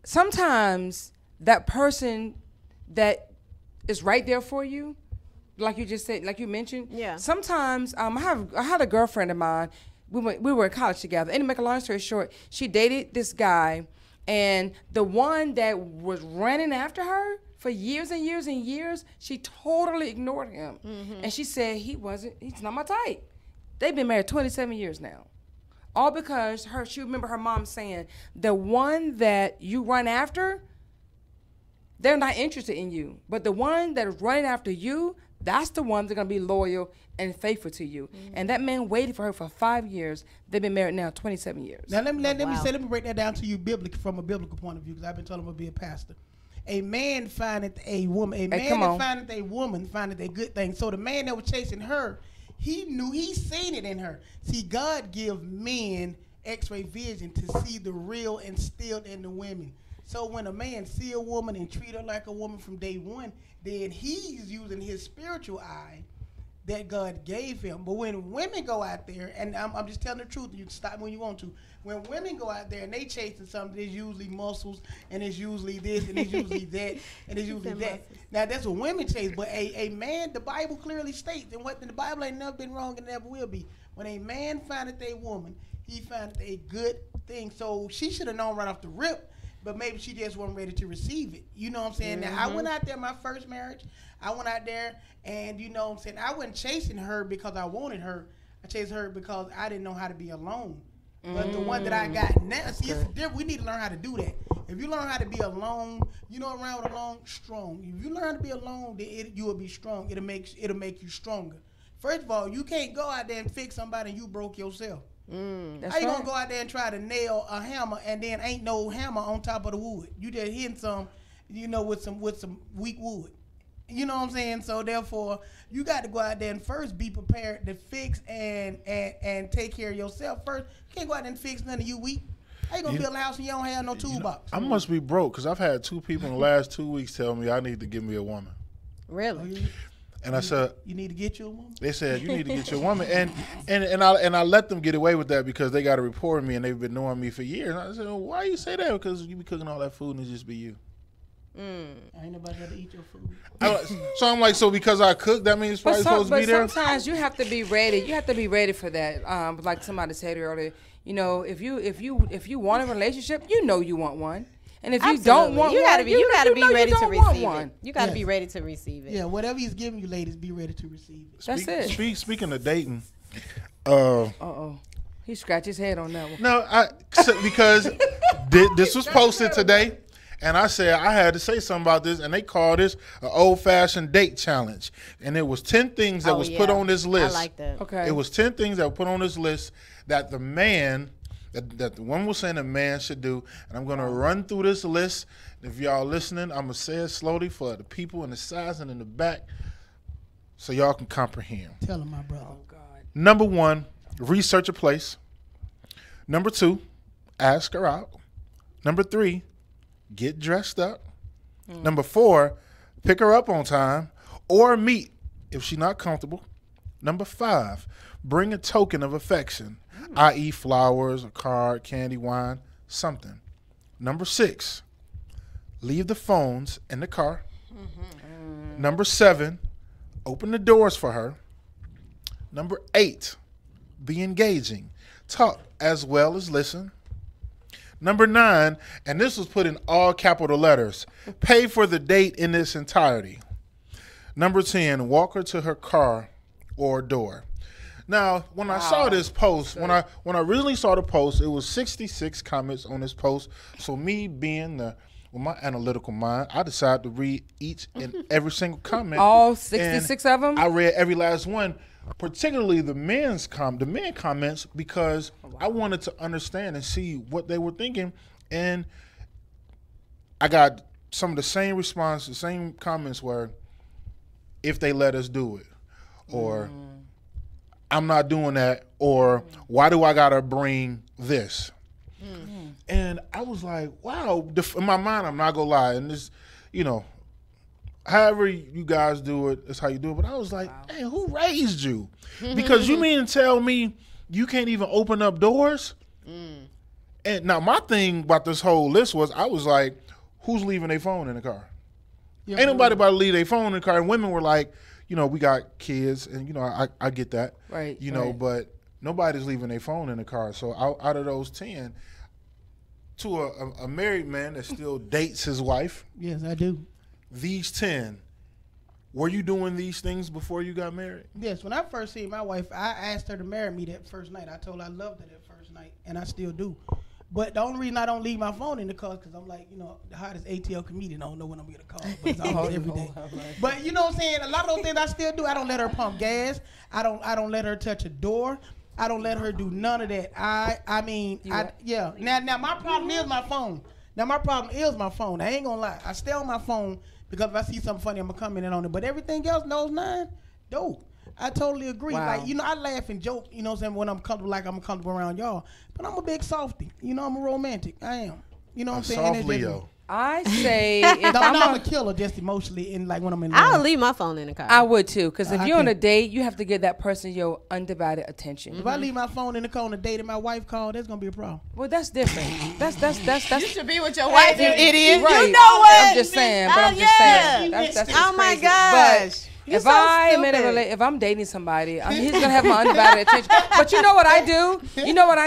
Sometimes that person that is right there for you, like you just said, like you mentioned. Yeah. Sometimes I had a girlfriend of mine. We were in college together. And to make a long story short, she dated this guy, and the one that was running after her for years and years and years, she totally ignored him. Mm-hmm. And she said he's not my type. They've been married 27 years now. All because she remember her mom saying, the one that you run after, they're not interested in you. But the one that is running after you, that's the one that's going to be loyal and faithful to you. Mm-hmm. And that man waited for her for 5 years. They've been married now 27 years. Now, let me break that down to you from a biblical point of view, because I've been told him to be a pastor. A man findeth a woman. Findeth a woman, findeth a good thing. So the man that was chasing her, he seen it in her. See, God give men x-ray vision to see the real instilled in the women. So when a man see a woman and treat her like a woman from day one, then he's using his spiritual eye that God gave him. But when women go out there, and I'm just telling the truth, you can stop when you want to. When women go out there and they chasing something, it's usually muscles, and it's usually this, and it's usually that, and it's usually that. Now that's what women chase. But a man, the Bible clearly states, and what the Bible ain't never been wrong and never will be. When a man findeth a woman, he findeth a good thing. So she should have known right off the rip but maybe she just wasn't ready to receive it. You know what I'm saying? Now, I went out there, my first marriage, I went out there, and you know what I'm saying, I wasn't chasing her because I wanted her. I chased her because I didn't know how to be alone. But the one that I got now, see, it's different. We need to learn how to do that. If you learn how to be alone, you know, around with alone, strong. If you learn how to be alone, then you will be strong. It'll make you stronger. First of all, you can't go out there and fix somebody and you broke yourself. How you gonna go out there and try to nail a hammer and then ain't no hammer on top of the wood? You just hitting some, you know, with some weak wood. You know what I'm saying? So therefore, you got to go out there and first be prepared to fix and take care of yourself first. You can't go out there and fix none of you weak. How you gonna build a house and you don't have no toolbox? I must be broke because I've had 2 people in the last 2 weeks tell me I need to give me a woman. Really? And I said, you need to get you a woman. They said you need to get your woman, and I let them get away with that because they got a report of me and they've been knowing me for years. And I said, well, why you say that? Because you be cooking all that food and it just be you. Ain't nobody got to eat your food. So I'm like, so because I cook, that means it's probably supposed to be there. But sometimes you have to be ready. You have to be ready for that. Like somebody said earlier, you know, if you want a relationship, you know you want one. And if you don't want you gotta one, you gotta be ready to receive it. You gotta Yes. be ready to receive it. Yeah, whatever he's giving you, ladies, be ready to receive it. That's it. Speaking of dating, He scratched his head on that one. no, because this was posted today. And I said I had to say something about this, and they called this an old-fashioned date challenge. And it was 10 things that was put on this list. I like that. Okay. It was 10 things that were put on this list that the man, that the woman was saying a man should do. And I'm going to run through this list. If y'all listening, I'm going to say it slowly for the people in the sides and in the back so y'all can comprehend. Tell him, my brother. Oh, God. Number 1, research a place. Number 2, ask her out. Number 3, get dressed up. Number 4, pick her up on time or meet if she's not comfortable. Number 5, bring a token of affection, i.e. flowers, a card, candy, wine, something. Number 6, leave the phones in the car. Number 7, open the doors for her. Number 8, be engaging. Talk as well as listen. Number 9, and this was put in all capital letters, pay for the date in its entirety. Number 10, walk her to her car or door. Now, when I saw this post, when I originally saw the post, it was 66 comments on this post. So me being with my analytical mind, I decided to read each and every single comment. All 66 of them? I read every last one, particularly the men comments, because I wanted to understand and see what they were thinking. And I got some of the same responses, the same comments were, if they let us do it, or I'm not doing that, or why do I gotta bring this? And I was like, wow, in my mind, I'm not gonna lie, and this, you know, however you guys do it, that's how you do it. But I was like, hey, who raised you? Because you mean to tell me you can't even open up doors? And now my thing about this whole list was, I was like, who's leaving their phone in the car? Ain't nobody about to leave their phone in the car. And women were like, you know, we got kids, and, you know, I get that. Right. You know, but nobody's leaving their phone in the car. So out of those 10, to a married man that still dates his wife. Yes, I do. These 10, were you doing these things before you got married? Yes, when I first seen my wife, I asked her to marry me that first night. I told her I loved her that first night, and I still do. But the only reason I don't leave my phone in the car is because I'm like, you know, the hottest ATL comedian. I don't know when I'm going to call, but it's almost every day. But you know what I'm saying? A lot of those things I still do. I don't let her pump gas. I don't let her touch a door. I don't let her do none of that. Yeah. Now my problem is my phone. I ain't gonna lie. I stay on my phone because if I see something funny, I'm gonna comment on it. But everything else, those 9, dope. I totally agree. Wow. Like, you know, I laugh and joke, you know what I'm saying, when I'm comfortable, like I'm comfortable around y'all. But I'm a big softie. You know, I'm a romantic. I am. You know what I'm saying? Soft And Leo. I say if I'm a killer just emotionally, and like when I'm in love. I'll leave my phone in the car. I would too, because if I you're on a can't. date, you have to give that person your undivided attention. If I leave my phone in the car on a date and my wife called, that's gonna be a problem. Well, that's different. That's You should be with your wife. It is. Right. You You know what? I'm just saying, but Oh, I'm just saying. yeah. That's Oh my crazy. gosh. You're so stupid. If I'm dating somebody, he's gonna have my undivided attention. But you know what I do? You know what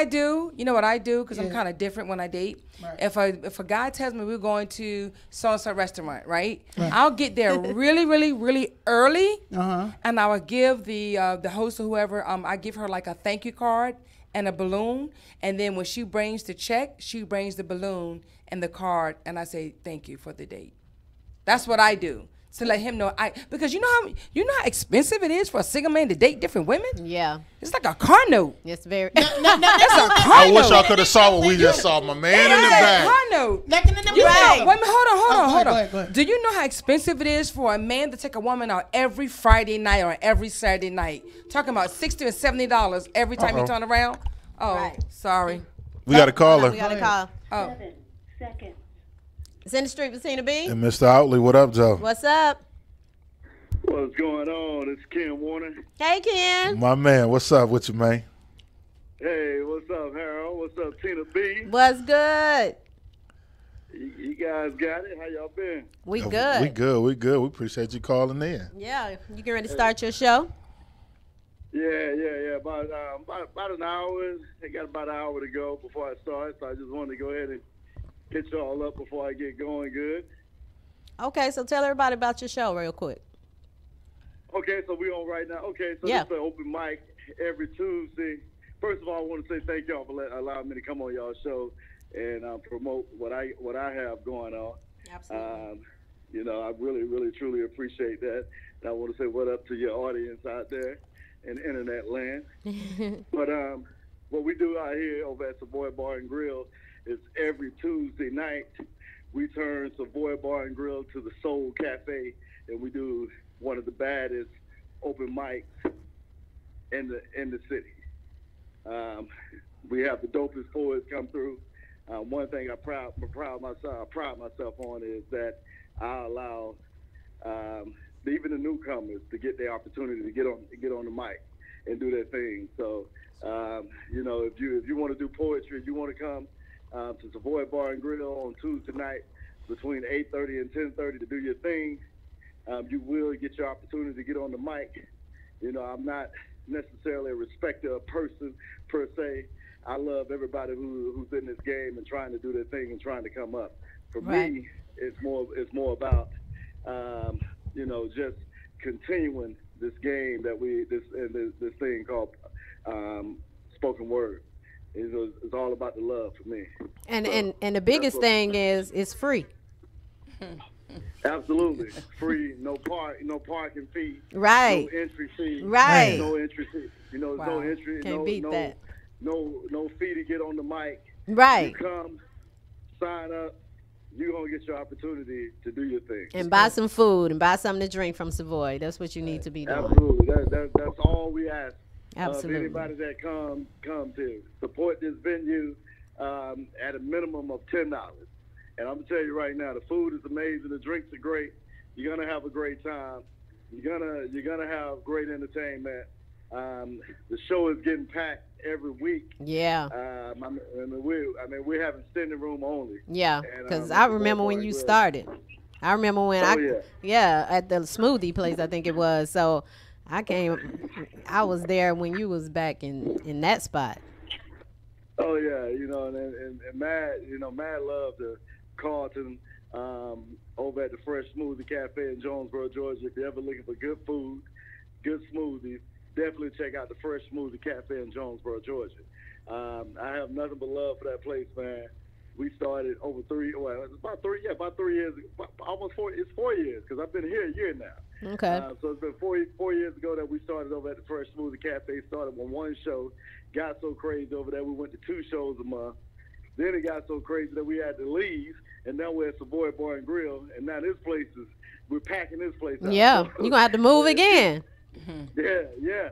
I do? Because I'm kind of different when I date. Right. If a guy tells me we're going to so and so restaurant, right? I'll get there really, really, really early, and I will give the host or whoever I give her like a thank you card and a balloon, and then when she brings the check, she brings the balloon and the card, and I say thank you for the date. That's what I do to let him know. Because you know how expensive it is for a single man to date different women. Yeah, it's like a car note. It's very. It's a car note. I wish y'all could have saw what we just saw. My man in the back. Car note. Right. Wait a minute, hold on. Go ahead. Do you know how expensive it is for a man to take a woman out every Friday night or every Saturday night? Talking about $60 or $70 every time you turn around. Oh, sorry. We got a caller. We got a call. Oh. 7 seconds. It's in the street with Tina B. And Mr. Outley, what up, Joe? What's up? What's going on? It's Ken Warner. Hey, Ken. My man, what's up with you, man? Hey, what's up, Harold? What's up, Tina B? What's good? You guys got it? How y'all been? We good. We good. We appreciate you calling in. Yeah, you getting ready to start your show? Yeah. About an hour. I got about an hour to go before I start, so I just wanted to go ahead and hit y'all up before I get going good. Okay, so tell everybody about your show real quick. Okay, so we on right now. Okay, so this is an open mic every Tuesday. First of all, I want to say thank y'all for allowing me to come on y'all show and promote what I have going on. Absolutely. I really, really, truly appreciate that. And I want to say what up to your audience out there in internet land. But what we do out here over at Savoy Bar and Grill is every Tuesday night we turn Savoy Bar and Grill to the Soul Cafe, and we do one of the baddest open mics in the city. We have the dopest poets come through. One thing I pride myself on is that I allow even the newcomers to get their opportunity to get on the mic and do their thing. So if you want to do poetry, if you want to come to Savoy Bar and Grill on Tuesday night between 8:30 and 10:30 to do your thing, you will get your opportunity to get on the mic. I'm not necessarily a respecter of person per se. I love everybody who's in this game and trying to do their thing and trying to come up. For me, it's more about just continuing this game that this thing called spoken word. It's all about the love for me. And the biggest thing is it's free. Absolutely free. No parking fee. Right. No entry fee. Right. No entry fee. No entry. Can't beat that. No fee to get on the mic. Right. You come, sign up. You're gonna get your opportunity to do your thing. And buy some food and buy something to drink from Savoy. That's what you need to be doing. Absolutely. That's all we ask. Absolutely. Anybody that come to support this venue at a minimum of $10. And I'm gonna tell you right now, the food is amazing, the drinks are great. You're gonna have a great time. You're gonna have great entertainment. The show is getting packed every week. Yeah. We're having standing room only. Yeah, because I remember when you started. I remember when at the smoothie place, I think it was. So I was there when you was back in that spot. Oh yeah, and Mad love the Carlton over at the Fresh Smoothie Cafe in Jonesboro, Georgia. If you're ever looking for good food, good smoothies, definitely check out the Fresh Smoothie Cafe in Jonesboro, Georgia. I have nothing but love for that place, man. We started about 3 years, almost 4. It's 4 years because I've been here a year now. Okay. So it's been 4 years ago that we started over at the Fresh Smoothie Cafe. Started with one show, got so crazy over there we went to 2 shows a month. Then it got so crazy that we had to leave, and now we're at Savoy Bar and Grill, and now we're packing this place out. Yeah, you're gonna have to move again. Yeah.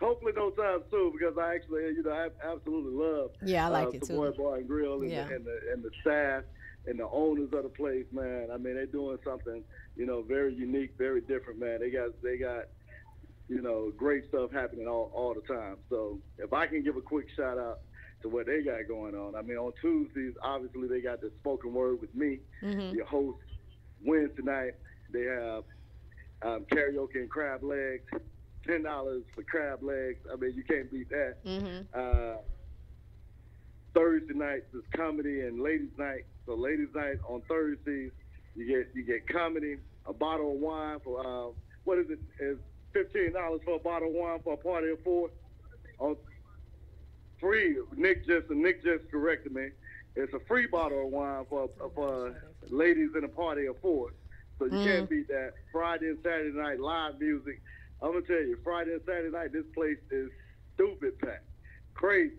Hopefully no time soon, because I actually, I absolutely love. Yeah, I like it Savoy too. Bar and Grill and the staff and the owners of the place, man. I mean, they're doing something, very unique, very different, man. They got, great stuff happening all the time. So if I can give a quick shout out to what they got going on. I mean, on Tuesdays, obviously they got the spoken word with me, your host. Wednesday night, they have karaoke and crab legs. $10 for crab legs. I mean, you can't beat that. Thursday nights is comedy and ladies' night. So ladies' night on Thursdays, you get comedy, a bottle of wine for what is it? It's $15 for a bottle of wine for a party of 4. On free. Nick just corrected me. It's a free bottle of wine for ladies in a party of 4. So you can't beat that. Friday and Saturday night live music. I'm gonna tell you, Friday and Saturday night, this place is stupid packed, crazy.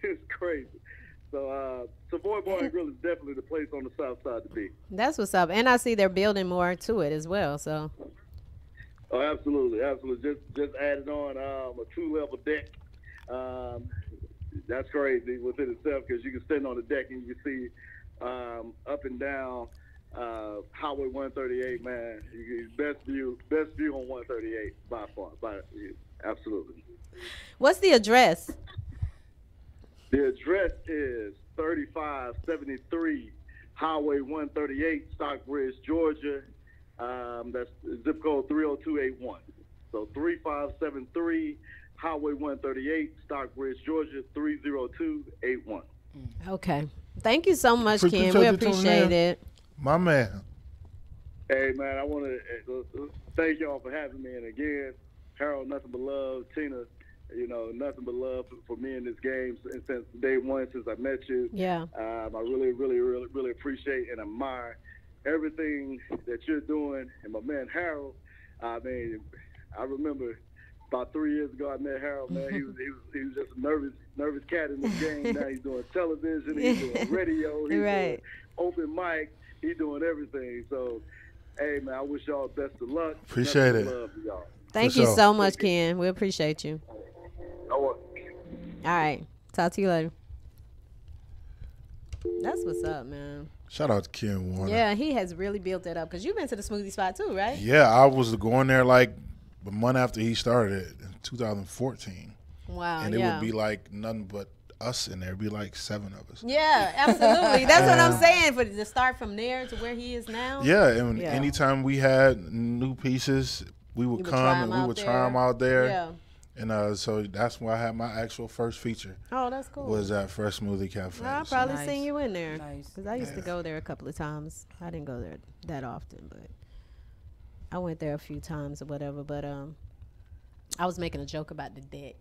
It's crazy. So Savoy Bar and Grill is definitely the place on the south side to be. That's what's up, and I see they're building more to it as well. So. Oh, absolutely. Just added on a 2-level deck. That's crazy within itself because you can stand on the deck and you can see up and down Highway 138. Man, best view on 138 by far. Absolutely. What's the address? The address is 3573 Highway 138, Stockbridge, Georgia. That's zip code 30281. So 3573 Highway 138, Stockbridge, Georgia 30281. Okay. Thank you so much, Ken. We appreciate it. My man. Hey, man, I want to thank y'all for having me. And again, Harold, nothing but love. Tina, nothing but love for me in this game since day one, since I met you. Yeah. I really, really, really, really appreciate and admire everything that you're doing. And my man Harold, I mean, I remember about 3 years ago I met Harold, man. He was just a nervous cat in this game. Now he's doing television, he's doing radio, he's doing open mic, he's doing everything. So, hey, man, I wish y'all best of luck. Appreciate it. Love to y'all. Thank you so much, Ken. We appreciate you. All right. Talk to you later. That's what's up, man. Shout out to Ken Warner. Yeah, he has really built that up because you've been to the smoothie spot too, right? Yeah, I was going there like a month after he started it in 2014. Wow. And it would be like nothing but us in there. It'd be like 7 of us. Yeah, absolutely. That's what I'm saying. For to start from there to where he is now. Yeah, and anytime we had new pieces, we would come and we would try them out there. Yeah. And so that's why I had my actual first feature. Oh, that's cool. Was at Fresh Smoothie Cafe. Well, I've probably seen you in there. Nice. Because I used to go there a couple of times. I didn't go there that often, but I went there a few times or whatever. But I was making a joke about the deck.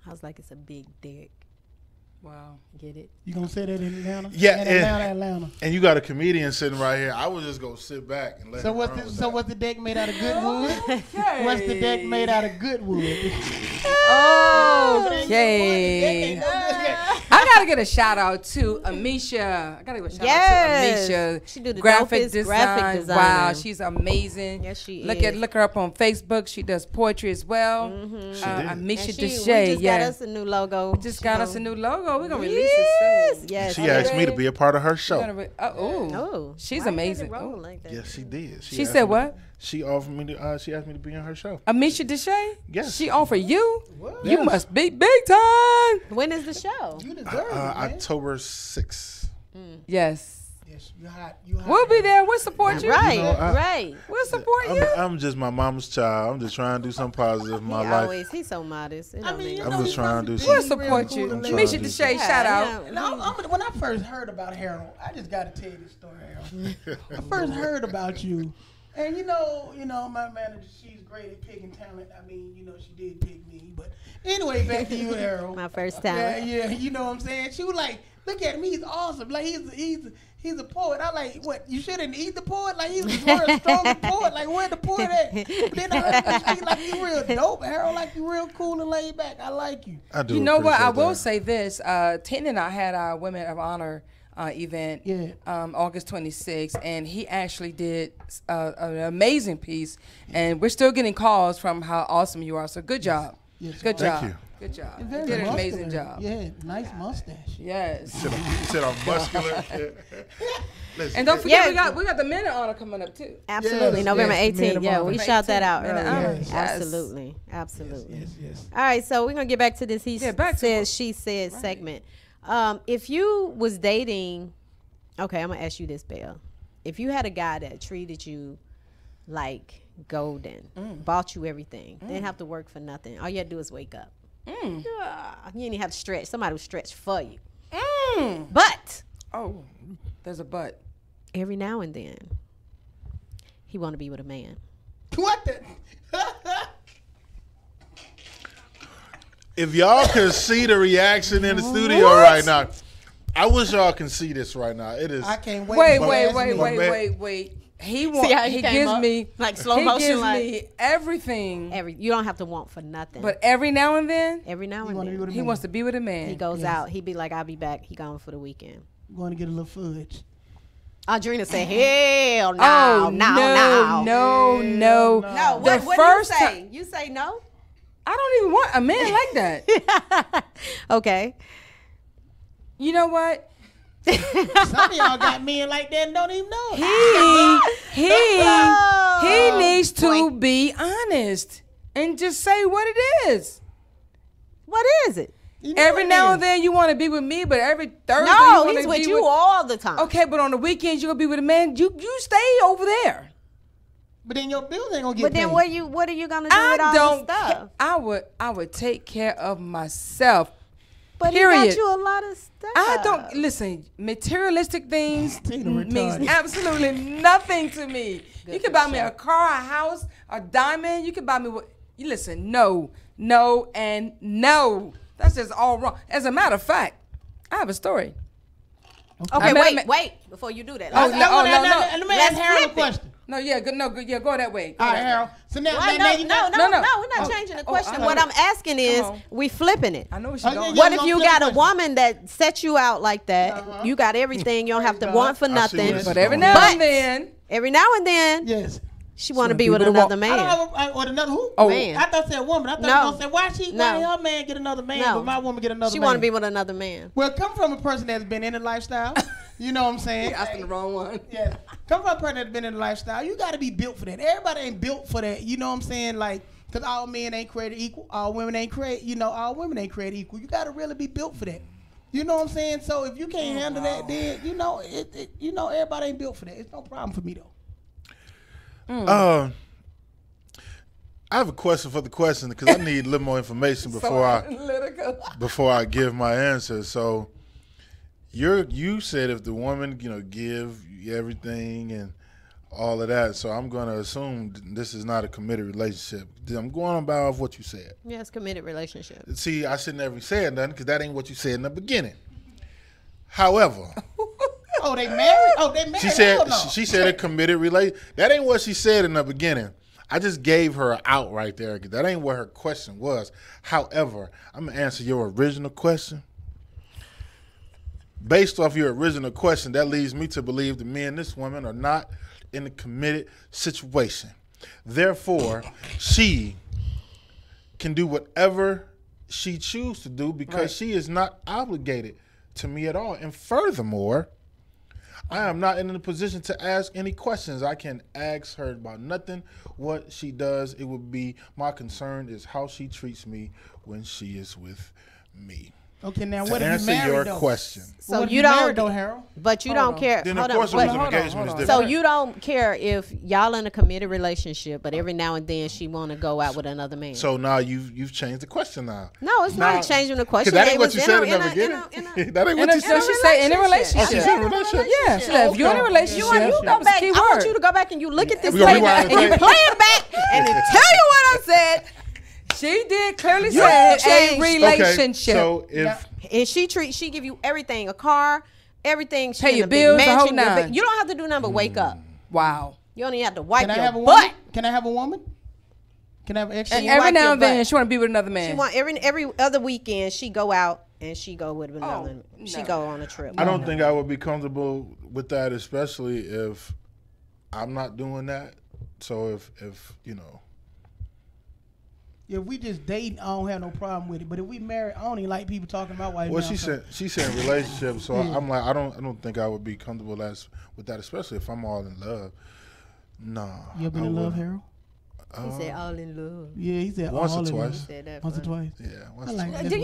I was like, it's a big deck. Wow. Get it? You gonna say that in Atlanta? Yeah, in Atlanta. And you got a comedian sitting right here. I would just go sit back and let him run with that. What's the deck made out of good wood? What's the deck made out of good wood? Okay. I gotta get a shout out to Amisha. I gotta give a shout out to Amisha. She do the graphic designer. Wow, she's amazing. Yes, she is. Look her up on Facebook. She does poetry as well. Amisha Deshay. We just got us a new logo. We just got us a new logo. We're gonna release it soon. Yes. She asked me to be a part of her show. She's amazing. Like yes, she did. She said what? She offered me to. She asked me to be on her show. Amisha Deshay? Yes. She offered you? What? You must be big time. When is the show? You deserve it, man. October 6th. Yes. Yes, you hot. We'll be there. We'll support you. Right, right. We'll support you. I'm just my mama's child. I'm just trying to do something positive in my life. He's so modest. I'm just trying to do something. We'll support you. Amisha Deshay, shout out. When I first heard about Harold, I just got to tell you this story, Harold. I first heard about you. And you know, my manager, she's great at picking talent. I mean, she did pick me. But anyway, back to you, Harold. My first talent. Yeah, you know what I'm saying? She was like, look at him, he's awesome. Like he's a poet. I like, what, you shouldn't eat the poet? Like he's the world's strongest poet. Like where the poet at? But then I heard you speak like you real dope, Harold, like you real cool and laid back. I like you. I do. You know what? I will say this. Tina and I had our Women of Honor event August 26th, and he actually did an amazing piece, and we're still getting calls from how awesome you are. So good job. Yes, good job. Thank you. Good job. You did an amazing job. Yeah, nice mustache. Yes. You said I'm muscular. Listen, and don't forget, we got the Men of Honor coming up too. Absolutely, November 18th. Yeah, we shout that out. Yes. Absolutely, absolutely. Yes. All right, so we're gonna get back to this. He said, she said segment. If you was dating, okay, I'm gonna ask you this, Belle. If you had a guy that treated you like golden, bought you everything, didn't have to work for nothing. All you had to do is wake up. You didn't even have to stretch. Somebody would stretch for you. But there's a but. Every now and then, he want to be with a man. What the? If y'all could see the reaction in the studio right now, I wish y'all can see this right now. It is. I can't wait. Wait. He gives me like slow motion. He gives me everything. You don't have to want for nothing. But every now and then, he wants to be with a man. He goes out. He be like, "I'll be back." He gone for the weekend. I'm going to get a little fudge. Audrina said, "Hell no, no." What do you say? You say no? I don't even want a man like that. Okay. You know what? Some of y'all got men like that and don't even know. He needs to be honest and just say what it is. What is it? Every now and then you want to be with me, but every Thursday no, he's with you all the time. Okay, but on the weekends you gonna be with a man. You stay over there. But then your bills ain't gonna get paid. But then what are you gonna do with all this stuff? I would take care of myself. But period. He got you a lot of stuff. I don't listen. Materialistic things means absolutely nothing to me. You can buy me a car, a house, a diamond. You can buy me what? You listen. No, and no. That's just all wrong. As a matter of fact, I have a story. Okay, wait. Before you do that. No. Let me ask Harold a question. Go that way. All right, Harold. So now, no, we're not changing the question. What I'm asking is, we flipping it. I know what she's going. What if you got a woman that sets you out like that? You got everything. You don't have to want for nothing. But every now and then, yes, she want to be with another man. Or another who? Man. I thought it said woman. I thought you were going to say, why her man get another man, but my woman get another man? She want to be with another man. Well, come from a person that's been in the lifestyle. You know what I'm saying? You're asking the wrong one. Yeah. Come from a person that's been in the lifestyle. You got to be built for that. Everybody ain't built for that. You know what I'm saying? Like, because all men ain't created equal. All women ain't created, all women ain't created equal. You got to really be built for that. You know what I'm saying? So if you can't handle that, then, everybody ain't built for that. It's no problem for me, though. I have a question for the question because I need a little more information before I give my answer. So you said if the woman, give you everything and all of that, so I'm going to assume this is not a committed relationship. I'm going on by off what you said. Yeah, it's a committed relationship. See, I shouldn't ever say nothing because that ain't what you said in the beginning. However. Oh, they married? She said a committed relationship. That ain't what she said in the beginning. I just gave her an out right there. That ain't what her question was. However, I'm going to answer your original question. Based off your original question, that leads me to believe that me and this woman are not in a committed situation. Therefore, she can do whatever she chooses to do because she is not obligated to me at all. And furthermore, I am not in a position to ask any questions. I can ask her about nothing. What she does, it would be my concern is how she treats me when she is with me. Okay, now what if you married, to answer your question. So you don't, Harold? But you don't care. Then of course engagement is different. So you don't care if y'all in a committed relationship, but every now and then she want to go out with another man. So now you've changed the question now. No, it's not changing the question. That ain't what you said in the beginning. That ain't what you said. She said in a relationship. She said in a relationship. Yeah, she said if you're in a relationship, you go back. I want you to go back and you look at this tape and you play it back and tell you what I said. She did clearly say a relationship. Okay, so and she give you everything, a car, everything. She pay your bills, the whole nine. You don't have to do nothing but wake up. Wow. You only have to wipe your butt. Woman? Can I have a woman? Can I have an extra? And every now and then she want to be with another man. She want every other weekend she go out and she go with another. She go on a trip. I don't think I would be comfortable with that, especially if I'm not doing that. So if if we just dating, I don't have no problem with it. But if we married, I don't even like people talking about why. Well, she said relationship, so I'm like, I don't think I would be comfortable with that, especially if I'm all in love. Nah. You ever been in love, Harold? He said all in love. Yeah, he said once all or in twice. love. He said that once or twice. Yeah, once or like twice. Do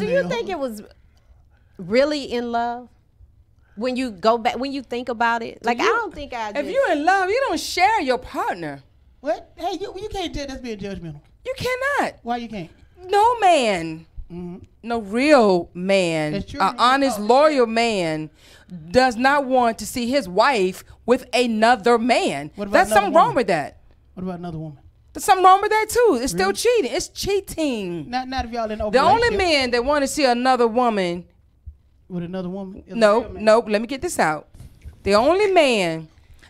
you think it was really in love? when you go back, when you think about it, like I don't think If you're in love, you don't share your partner. What? Hey, you can't just be judgmental. You cannot. Why you can't? No man, no real man, an honest, loyal man does not want to see his wife with another man. There's something wrong with that. What about another woman? There's something wrong with that too. It's still cheating. It's cheating. Not if y'all in the only man that want to see another woman with another woman. No. Let me get this out. The only man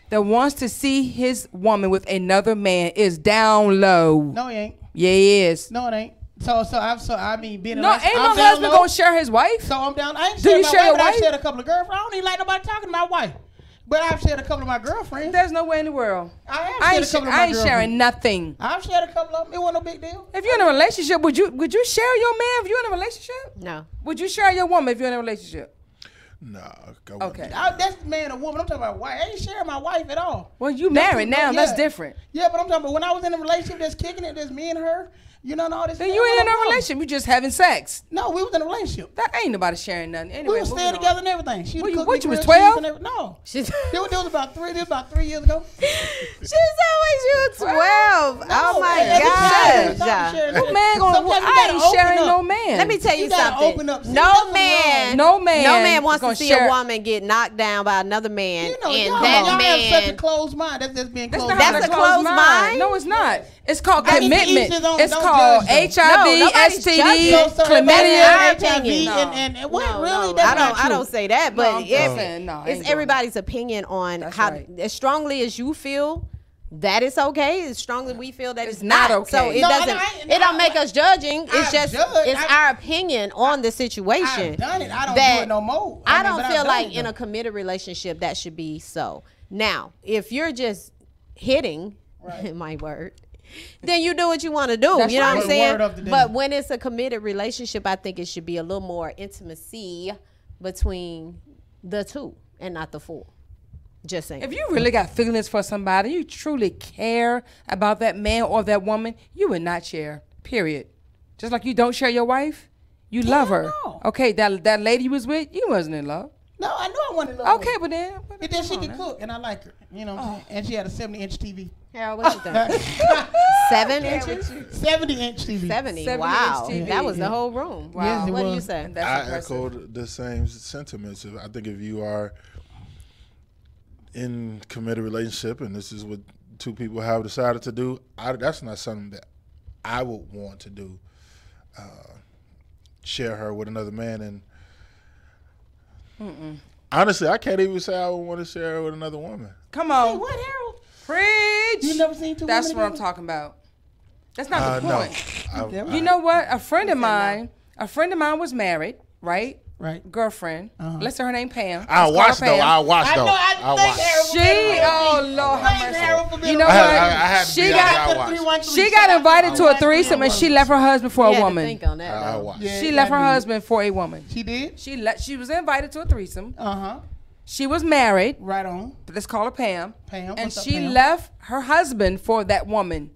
that wants to see his woman with another man is down low. No, he ain't. Yeah, he is. No, it ain't. I mean, being no, ain't no husband gonna share his wife. So I'm down. I ain't Do you share your wife? I shared a couple of girlfriends. I don't even like nobody talking to my wife. But I've shared a couple of my girlfriends. There's no way in the world. I ain't sharing nothing. I've shared a couple of them. It wasn't no big deal. If you're in a relationship, would you share your man if you're in a relationship? No. Would you share your woman if you're in a relationship? No. Okay. That's man or woman. I'm talking about wife. I ain't sharing my wife at all. Well, you married now. That's different. Yeah, but I'm talking about when I was in a relationship that's kicking it, that's me and her. You know, all this. Then you ain't in a relationship. You just having sex. No, we was in a relationip. That ain't nobody sharing nothing. Anyway, we was still together and everything. She what you was 12? No, it was about 3 years ago. She said when you were 12. Oh my gosh. No man I ain't sharing no man. Let me tell you something. No man wants to see a woman get knocked down by another man. You know, and y'all that have such a closed mind. That's just being closed. That's a closed mind. No, it's not. It's called commitment. It's called HIV, STD, chlamydia, and what really? I don't say that, but it's everybody's opinion on how as strongly as you feel that it's okay, as strongly we feel that it's not okay. So it it don't make us judging. It's just it's our opinion on the situation. I've done it. I don't do it no more. I don't feel like in a committed relationship that should be so. Now, if you're just hitting, my word, then you do what you want to do. You know what I'm saying? But when it's a committed relationship, I think it should be a little more intimacy between the two and not the four. Just saying. If you really got feelings for somebody, you truly care about that man or that woman, you would not share. Period. Just like you don't share your wife, you love her. No. Okay, that lady you was with, you wasn't in love. No, I knew I wasn't in love. Okay, but then. But then she can cook, and I like her. You know what I'm saying? And she had a 70-inch TV. Harold, what you think? 7 inches? 70-inch TV. 70. Wow. TV. That was the whole room. Wow. Yes, what do you say? I echoed the same sentiments. I think if you are in committed relationship and this is what two people have decided to do, that's not something that I would want to do. Share her with another man. And honestly, I can't even say I would want to share her with another woman. Come on. Say what, Harold? Preach. You never seen two That's women what I'm together? talking about. That's not the point. No. You know what? A friend of mine was married, right? Right. Girlfriend. Let's say her name Pam. I watched though. I Lord, have mercy. You know what? She got invited to a threesome and she left her husband for a woman. Think on that, She left her husband for a woman. She did? She was invited to a threesome. Uh-huh. She was married. Right on. Let's call her Pam. Pam. And What's up, she Pam? left her husband for that woman.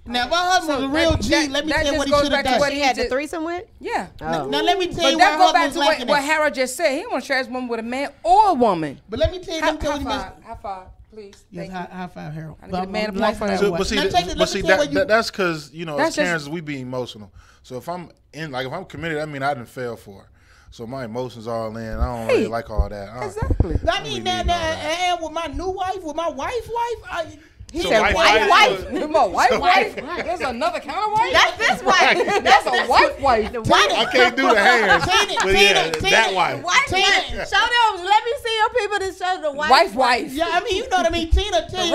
Now, if my husband was a real G, let me tell you what he should have done. What he had the threesome with? Yeah. Now, let me tell you But that why go back husband's to lacking what that. Harold just said. He didn't want to share his woman with a man or a woman. But let me tell you, High five, please. Yes, Thank you. high five, Harold. I get a man applause for that. But see, that's because as parents we be emotional. So if I'm committed, I mean I didn't fail for her. So my emotions all in. I don't really like all that. Exactly. I mean, and with my new wife, with my wife's wife, He said wife. My wife. There's another kind of wife. That's this wife. That's a wife. I can't do the hands. That wife. Show them. Let me see your people that show the wife. Yeah, I mean, you know what I mean. Tina tell you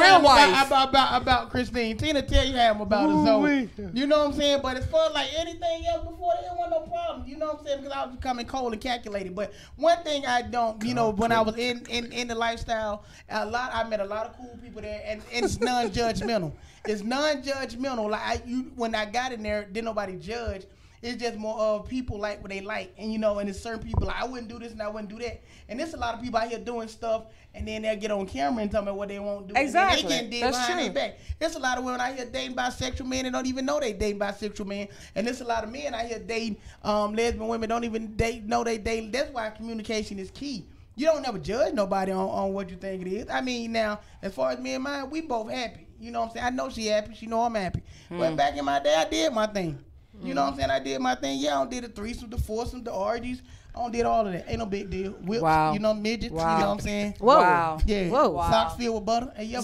about Christine. Tina tell you about her. So you know what I'm saying. But as far as like anything else before, there wasn't no problem. You know what I'm saying? Because I was becoming cold and calculated. But one thing I don't, when I was in the lifestyle, I met a lot of cool people there, and it's non-judgmental. It's non-judgmental. Like when I got in there, didn't nobody judge. It's just more of people like what they like, and and it's certain people like I wouldn't do this and I wouldn't do that. And there's a lot of people out here doing stuff, and then they'll get on camera and tell me what they won't do. Exactly. And they getting dead behind their back. There's a lot of women out here dating bisexual men and don't even know they dating bisexual men. And there's a lot of men out here dating lesbian women don't even know they dating. That's why communication is key. You don't never judge nobody on what you think it is. I mean, now, as far as me and mine, we both happy. You know what I'm saying? I know she happy. She know I'm happy. But back in my day, I did my thing. You know what I'm saying? I did my thing. Yeah, I don't did the threesome, the foursome, the orgies. I don't did all of that. Ain't no big deal. Whips, you know, midgets. You know what I'm saying? Whoa. Wow. Yeah. Whoa. Wow. Socks filled with butter. Hey, So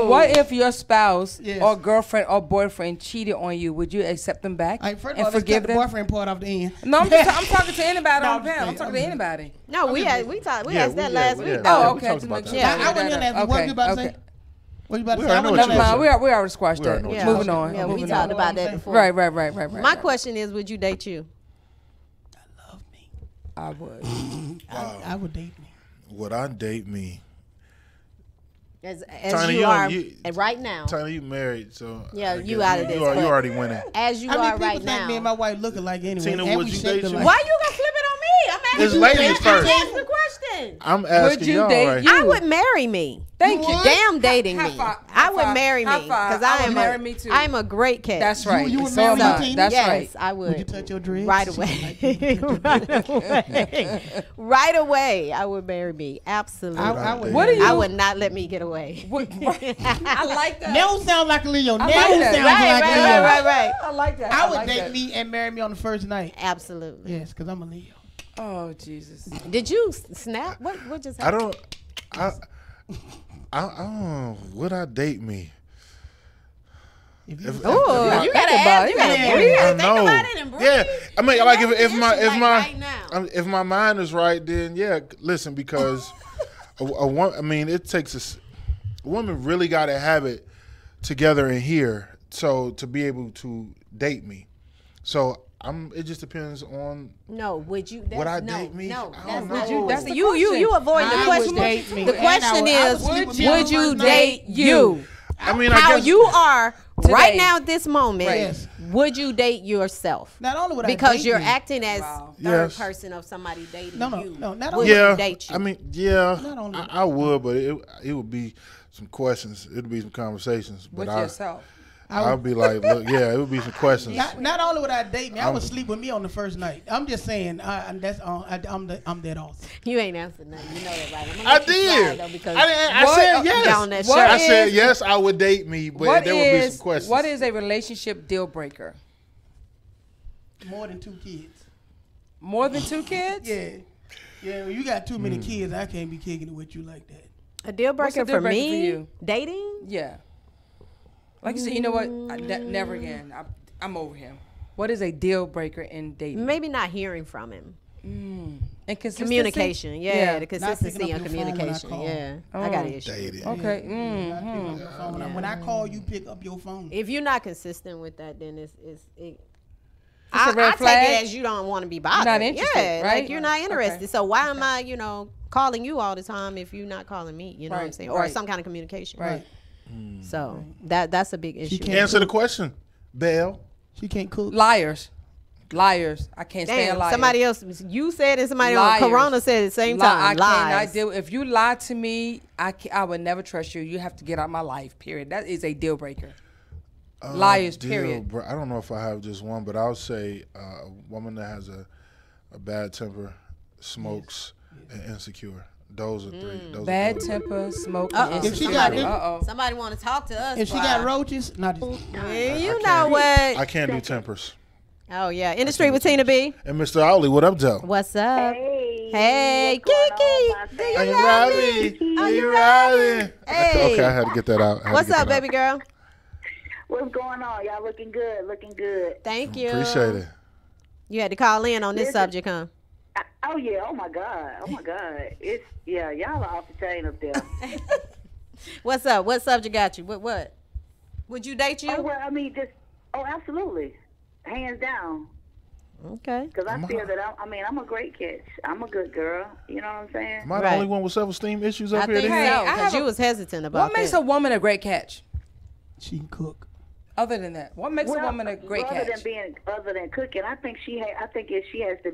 what if your spouse or girlfriend or boyfriend cheated on you? Would you accept them back First of all, and let's forgive cut them? the boyfriend part off the end. No, I'm talking to anybody on the panel. I'm saying, talking to anybody. No, we asked that last week. Oh, we okay. talked about that. I wasn't gonna ask you. What you about to say? What you about to say? Never mind. We already squashed that. Yeah. Moving on. Yeah, we Moving talked on. about that before. Right. My question is, would you date you? I love me. I would. I would date me. Would I date me? As Tiny, you are and right now. Tiny, you married, so Yeah, I you guess out of this. You already winning. As you I mean, are people right think now. me and my wife looking like anyway. Tina, and would we you shaped date you? alike. Why you gonna flip it on me? I'm asking It's you. ladies first. Ask the question. I'm asking Would you y'all date right. you? I would marry me. Thank you. Damn dating me. High I would five. marry me High five. because I I would am marry me too. I'm a great catch. That's right. You would So marry am I. me, Tina? That's yes, right. I would. Would you touch your dreads? Right away. Right away. I would marry me. Absolutely. I would. What do you? I would not let me get away. I like that. Never sound like a Leo. Never like that. sound Right, like right, Leo. right. I like that. I would like date that. me and marry me on the first night. Absolutely. Yes, because I'm a Leo. Oh Jesus. Did you snap? What just happened? I don't. Would I date me? Ooh, you gotta ask. You gotta breathe. I Think know. about it and breathe. Yeah, I mean, like That's if the my issue, if like, my right now. if my mind is right, then yeah. Listen, because I mean, it takes a woman really got to have it together in here, so to be able to date me. So it just depends on. No, would you? Would I no, date me? No, I that's don't not. know. That's the You avoid the I question. would date me. The question And I would is, sleep with me on would the you first night. date you? I mean, How I guess you are Today. right now at this moment? Yes. Would you date yourself? Not only would I Because date you're me, acting as Wow. third Yes. person of somebody dating No, you. not Would only. yeah. you date you? I mean, yeah, Not only- I would, but it would be some questions. It would be some conversations. But With yourself. I'd be like, look, yeah, it would be some questions. Not only would I date me, I would sleep with me on the first night. I'm just saying, I'm that awesome. You ain't answered nothing. You know that, right? I'm gonna I let you slide, did. though, because I said yes. down that What shirt. I said is- yes. I would date me, but there would be some questions. What is a relationship deal breaker? More than 2 kids. More than 2 kids? Yeah. When you got too many kids, I can't be kicking it with you like that. A deal What's breaker a deal for breaker me? for you? Dating? Yeah. Like you said, you know what? Never again. I'm over him. What is a deal breaker in dating? Maybe not hearing from him. And consistency? Communication. Yeah, the consistency picking on up your phone when I communication. call. Yeah, I got an issue. Dating. Okay. Not picking up your phone. When I call you, pick up your phone. If you're not consistent with that, then it's a I red take flag? it as you don't want to be bothered. Not interested, yeah, right? like you're not interested. Okay. So why am I, calling you all the time if you're not calling me? You know what I'm Right, saying? Or right. some kind of communication. Right. So that's a big issue. can't Answer the question, Belle. She can't cook. Liars. I can't stand Damn, liars. somebody else, you said it, somebody Liars. else, Corona said it at the same time. I Lies. cannot deal. If you lie to me, I would never trust you. You have to get out of my life. Period. That is a deal breaker. Liars. Period. I don't know if I have just one, but I'll say a woman that has a bad temper, smokes, and insecure. Those are 3. Those Bad are temper, smoke, Uh-oh. and If she insecurity. got- Somebody want to talk to us. If she boy. got roaches, not just. Yeah, you I know can't. what? I can't do tempers. Oh, yeah. In the street with Tina B. And Mr. Outley, what up, Joe? What's up? Hey. Hey, what's going on, Kiki. my Do you Are you love ready? me? Are you ready? Hey. Okay, I had to get that out. What's up, baby girl? What's going on? Y'all looking good, looking good. Thank you. Appreciate it. You had to call in on this Listen. subject, huh? Oh yeah, oh my God. It's y'all are off the chain up there. What's up? What subject got you? What? Would you date you? Oh well, I mean absolutely. Hands down. Okay. Because I feel that I'm a great catch. I'm a good girl. You know what I'm saying? Am I the Right. only one with self-esteem issues up I here? think then? Hey, so, I have because a- you was hesitant about What makes that. a woman a great catch? She can cook. Other than that, what makes a woman a great other catch? than cooking, I think she has to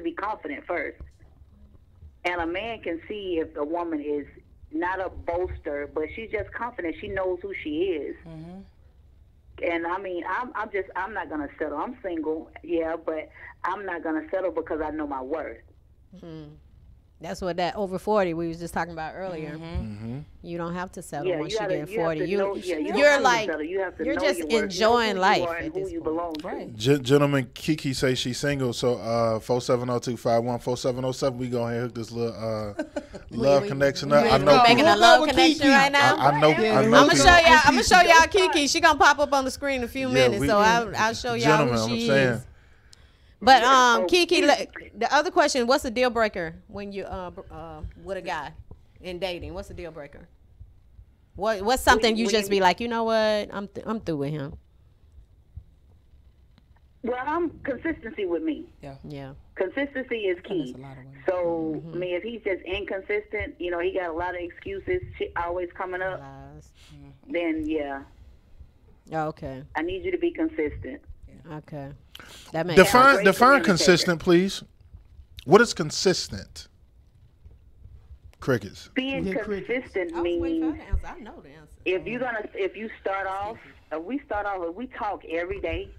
be confident first. And a man can see if a woman is not a boaster, but she's just confident. She knows who she is. And I mean, I'm not gonna settle. I'm single, yeah, but I'm not gonna settle because I know my worth. That's what that over 40 we was just talking about earlier. You don't have to settle once you get 40. You're just enjoying life at this point. Right. Gentlemen, Kiki say she's single, so 470-251 4707. We go ahead and hook this little love connection up. I know making a love connection right now. I know. I'm gonna show y'all Kiki. She gonna pop up on the screen in a few minutes, so I'll show y'all who she is. But Kiki, the other question: what's the deal breaker when you with a guy in dating? What's the deal breaker? What's something you just be like, you know what? I'm through with him. Well, consistency with me. Yeah. Consistency is key. So I mean, if he's just inconsistent, you know, he got a lot of excuses always coming up. Then Okay. I need you to be consistent. Okay. That makes define consistent, please. What is consistent? Crickets. Being consistent means I know the answer. If you start off, if we talk every day,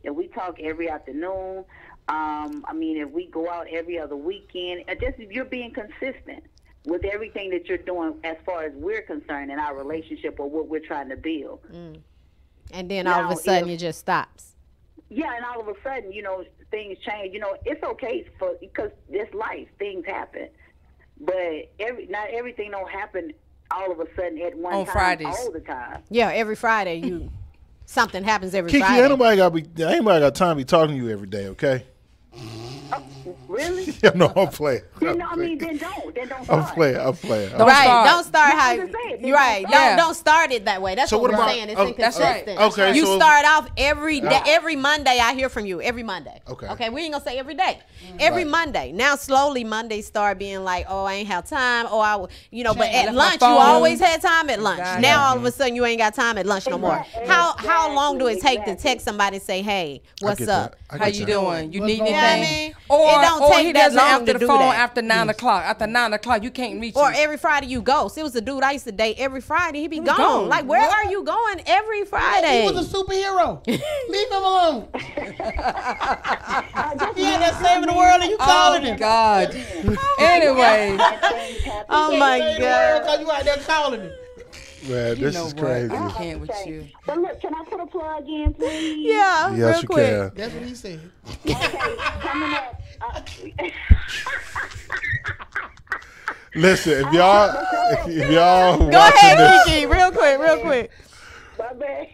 if we talk every afternoon, I mean, if we go out every other weekend, just if you're being consistent with everything that you're doing as far as we're concerned in our relationship or what we're trying to build. And then all of a sudden it just stops. Yeah, and all of a sudden, you know, things change. You know, it's okay because it's life. Things happen. But not everything don't happen all of a sudden at one time Fridays. all the time. Yeah, every Friday something happens every Kiki, Friday. Ain't nobody got time to be talking to you every day, okay? Really? Yeah, no, I'm playing. Then don't start. I'm playing. Don't start how you're right. Don't start it that way. That's what we're saying. It's inconsistent. Right. Okay, you start off every day, every Monday. I hear from you every Monday. Okay. We ain't gonna say every day. Every Monday. Now slowly Mondays start being like, oh, I ain't have time. Oh, I will, but at lunch you always had time at lunch. Now all of a sudden you ain't got time at lunch no more. How long do it take to text somebody and say, hey, what's up? How you doing? You need anything? anything? Or it don't take he that doesn't long answer to the do phone that. after 9 o'clock. After 9 o'clock, you can't reach Or him. every Friday you ghost. It was a dude I used to date every Friday. He be gone. Like, where are you going every Friday? He was a superhero. Leave him alone. He had that saving the world and you calling him. God. Anyway. Oh my God. Because you out there calling him. Man, this is crazy. I can't with you. But look, can I put a plug in, please? Yeah, yes, real you quick. can. That's what he said. Okay, coming up. Listen, if y'all Go ahead, Kiki, real quick. My bad.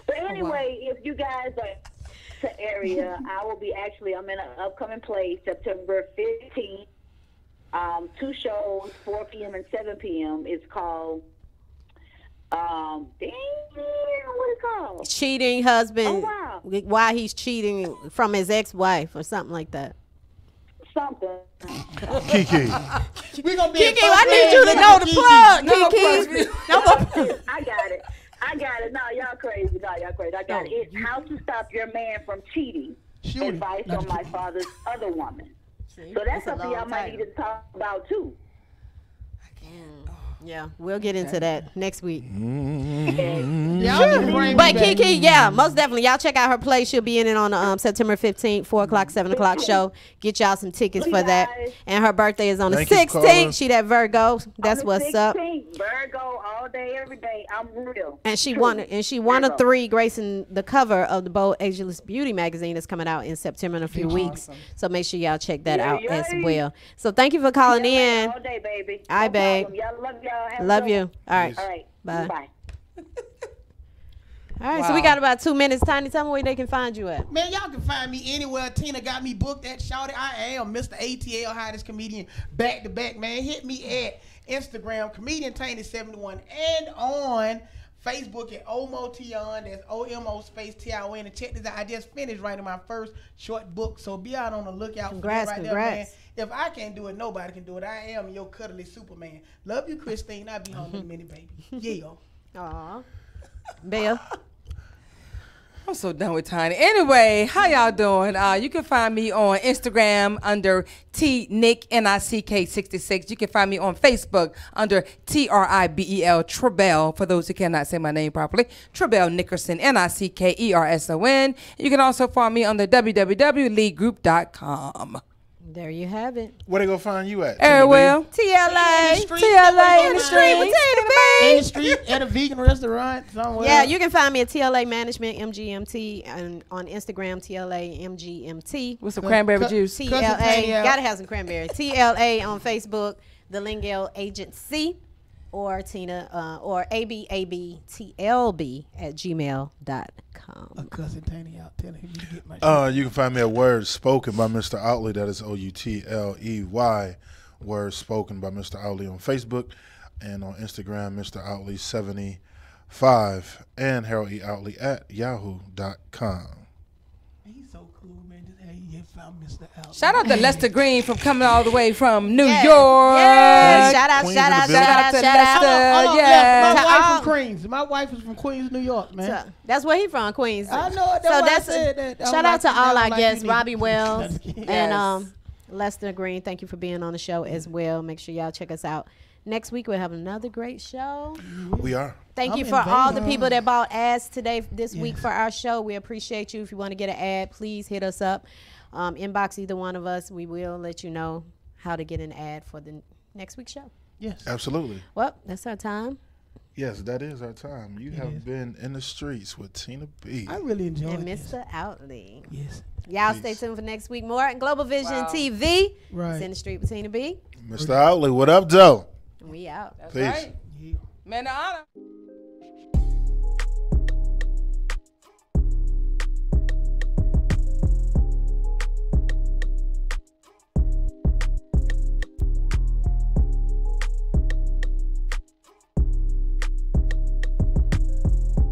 But anyway, if you guys are in the area, I'm in an upcoming play September 15th. 2 shows, 4 p.m. and 7 p.m. It's called what is it called? Cheating husband. Oh, wow. Why he's cheating from his ex-wife or something like that. Something. Kiki. We gonna be Kiki, I need you to know the plug, Kiki. I got it. No, y'all crazy. I got it. It's how to stop your man from cheating. Advice on my father's other woman. So that's something y'all might need to talk about too. Yeah, we'll get into that next week. But Kiki, most definitely. Y'all check out her play. She'll be in it on September 15th, 4 o'clock, 7 o'clock show. Get y'all some tickets for that. And her birthday is on the 16th. She that Virgo. That's what's up. Virgo all day, every day. I'm real. And she won a 3 gracing the cover of the Bold Ageless Beauty magazine that's coming out in September in a few weeks. So make sure y'all check that out as well. So thank you for calling in. All day, baby. All right, babe. Y'all love y'all. Love you. All right. Bye. All right, so we got about 2 minutes. Tiny, tell me where they can find you at. Man, y'all can find me anywhere. Tina got me booked at Shawty. I am Mr. ATL, hottest comedian, back to back, man. Hit me at Instagram, Comedian Tiny71, and on Facebook at Omotion. That's OMO space TION. And check this out. I just finished writing my first short book, so be out on the lookout for that right there, man. If I can't do it, nobody can do it. I am your cuddly Superman. Love you, Christine. I'll be home in a minute, baby. Yeah. Aw. Bill. I'm so done with Tiny. Anyway, how y'all doing? You can find me on Instagram under TNick66. You can find me on Facebook under TRIBEL Trebell, for those who cannot say my name properly. Trebell Nickerson, NICKERSON. You can also find me on the www.leaguegroup.com. There you have it. Where they gonna find you at? Well, TLA. TLA in the street with Tina B. In the street at a vegan restaurant somewhere. Yeah, you can find me at TLA Management MGMT and on Instagram TLA MGMT. With some cranberry juice. TLA. Gotta have some cranberry. TLA on Facebook. The Lingale Agency. Or Tina or ababtlb@gmail.com. Cousin Tiny out telling him to get my you can find me at Word Spoken by Mr. Outley. That is OUTLEY. Word Spoken by Mr. Outley on Facebook, and on Instagram, Mr. Outley 75, and Harold E. Outley at yahoo.com. He's so cool, man. Just how you found Mr. Outley. Shout out to Lester Green from coming all the way from New York. Yeah. Shout out to Lester. Yeah. My wife from Queens. My wife is from Queens, New York, man. So, that's where he from, Queens. I know. That's that. Shout out to all our guests, Robbie Wells and Lester Green. Thank you for being on the show as well. Make sure y'all check us out. Next week we'll have another great show. We are. Thank you for all the people that bought ads this week for our show. We appreciate you. If you want to get an ad, please hit us up. Inbox either one of us. We will let you know how to get an ad for the next week's show. Yes. Absolutely. Well, that's our time. Yes, that is our time. You have been in the streets with Tina B. I really enjoyed And it. Mr. Outley. Yes. Y'all stay tuned for next week. More at Global Vision TV. Right. It's in the street with Tina B. Mr. Outley, what up, Joe? We out. That's Peace. right. Man of honor.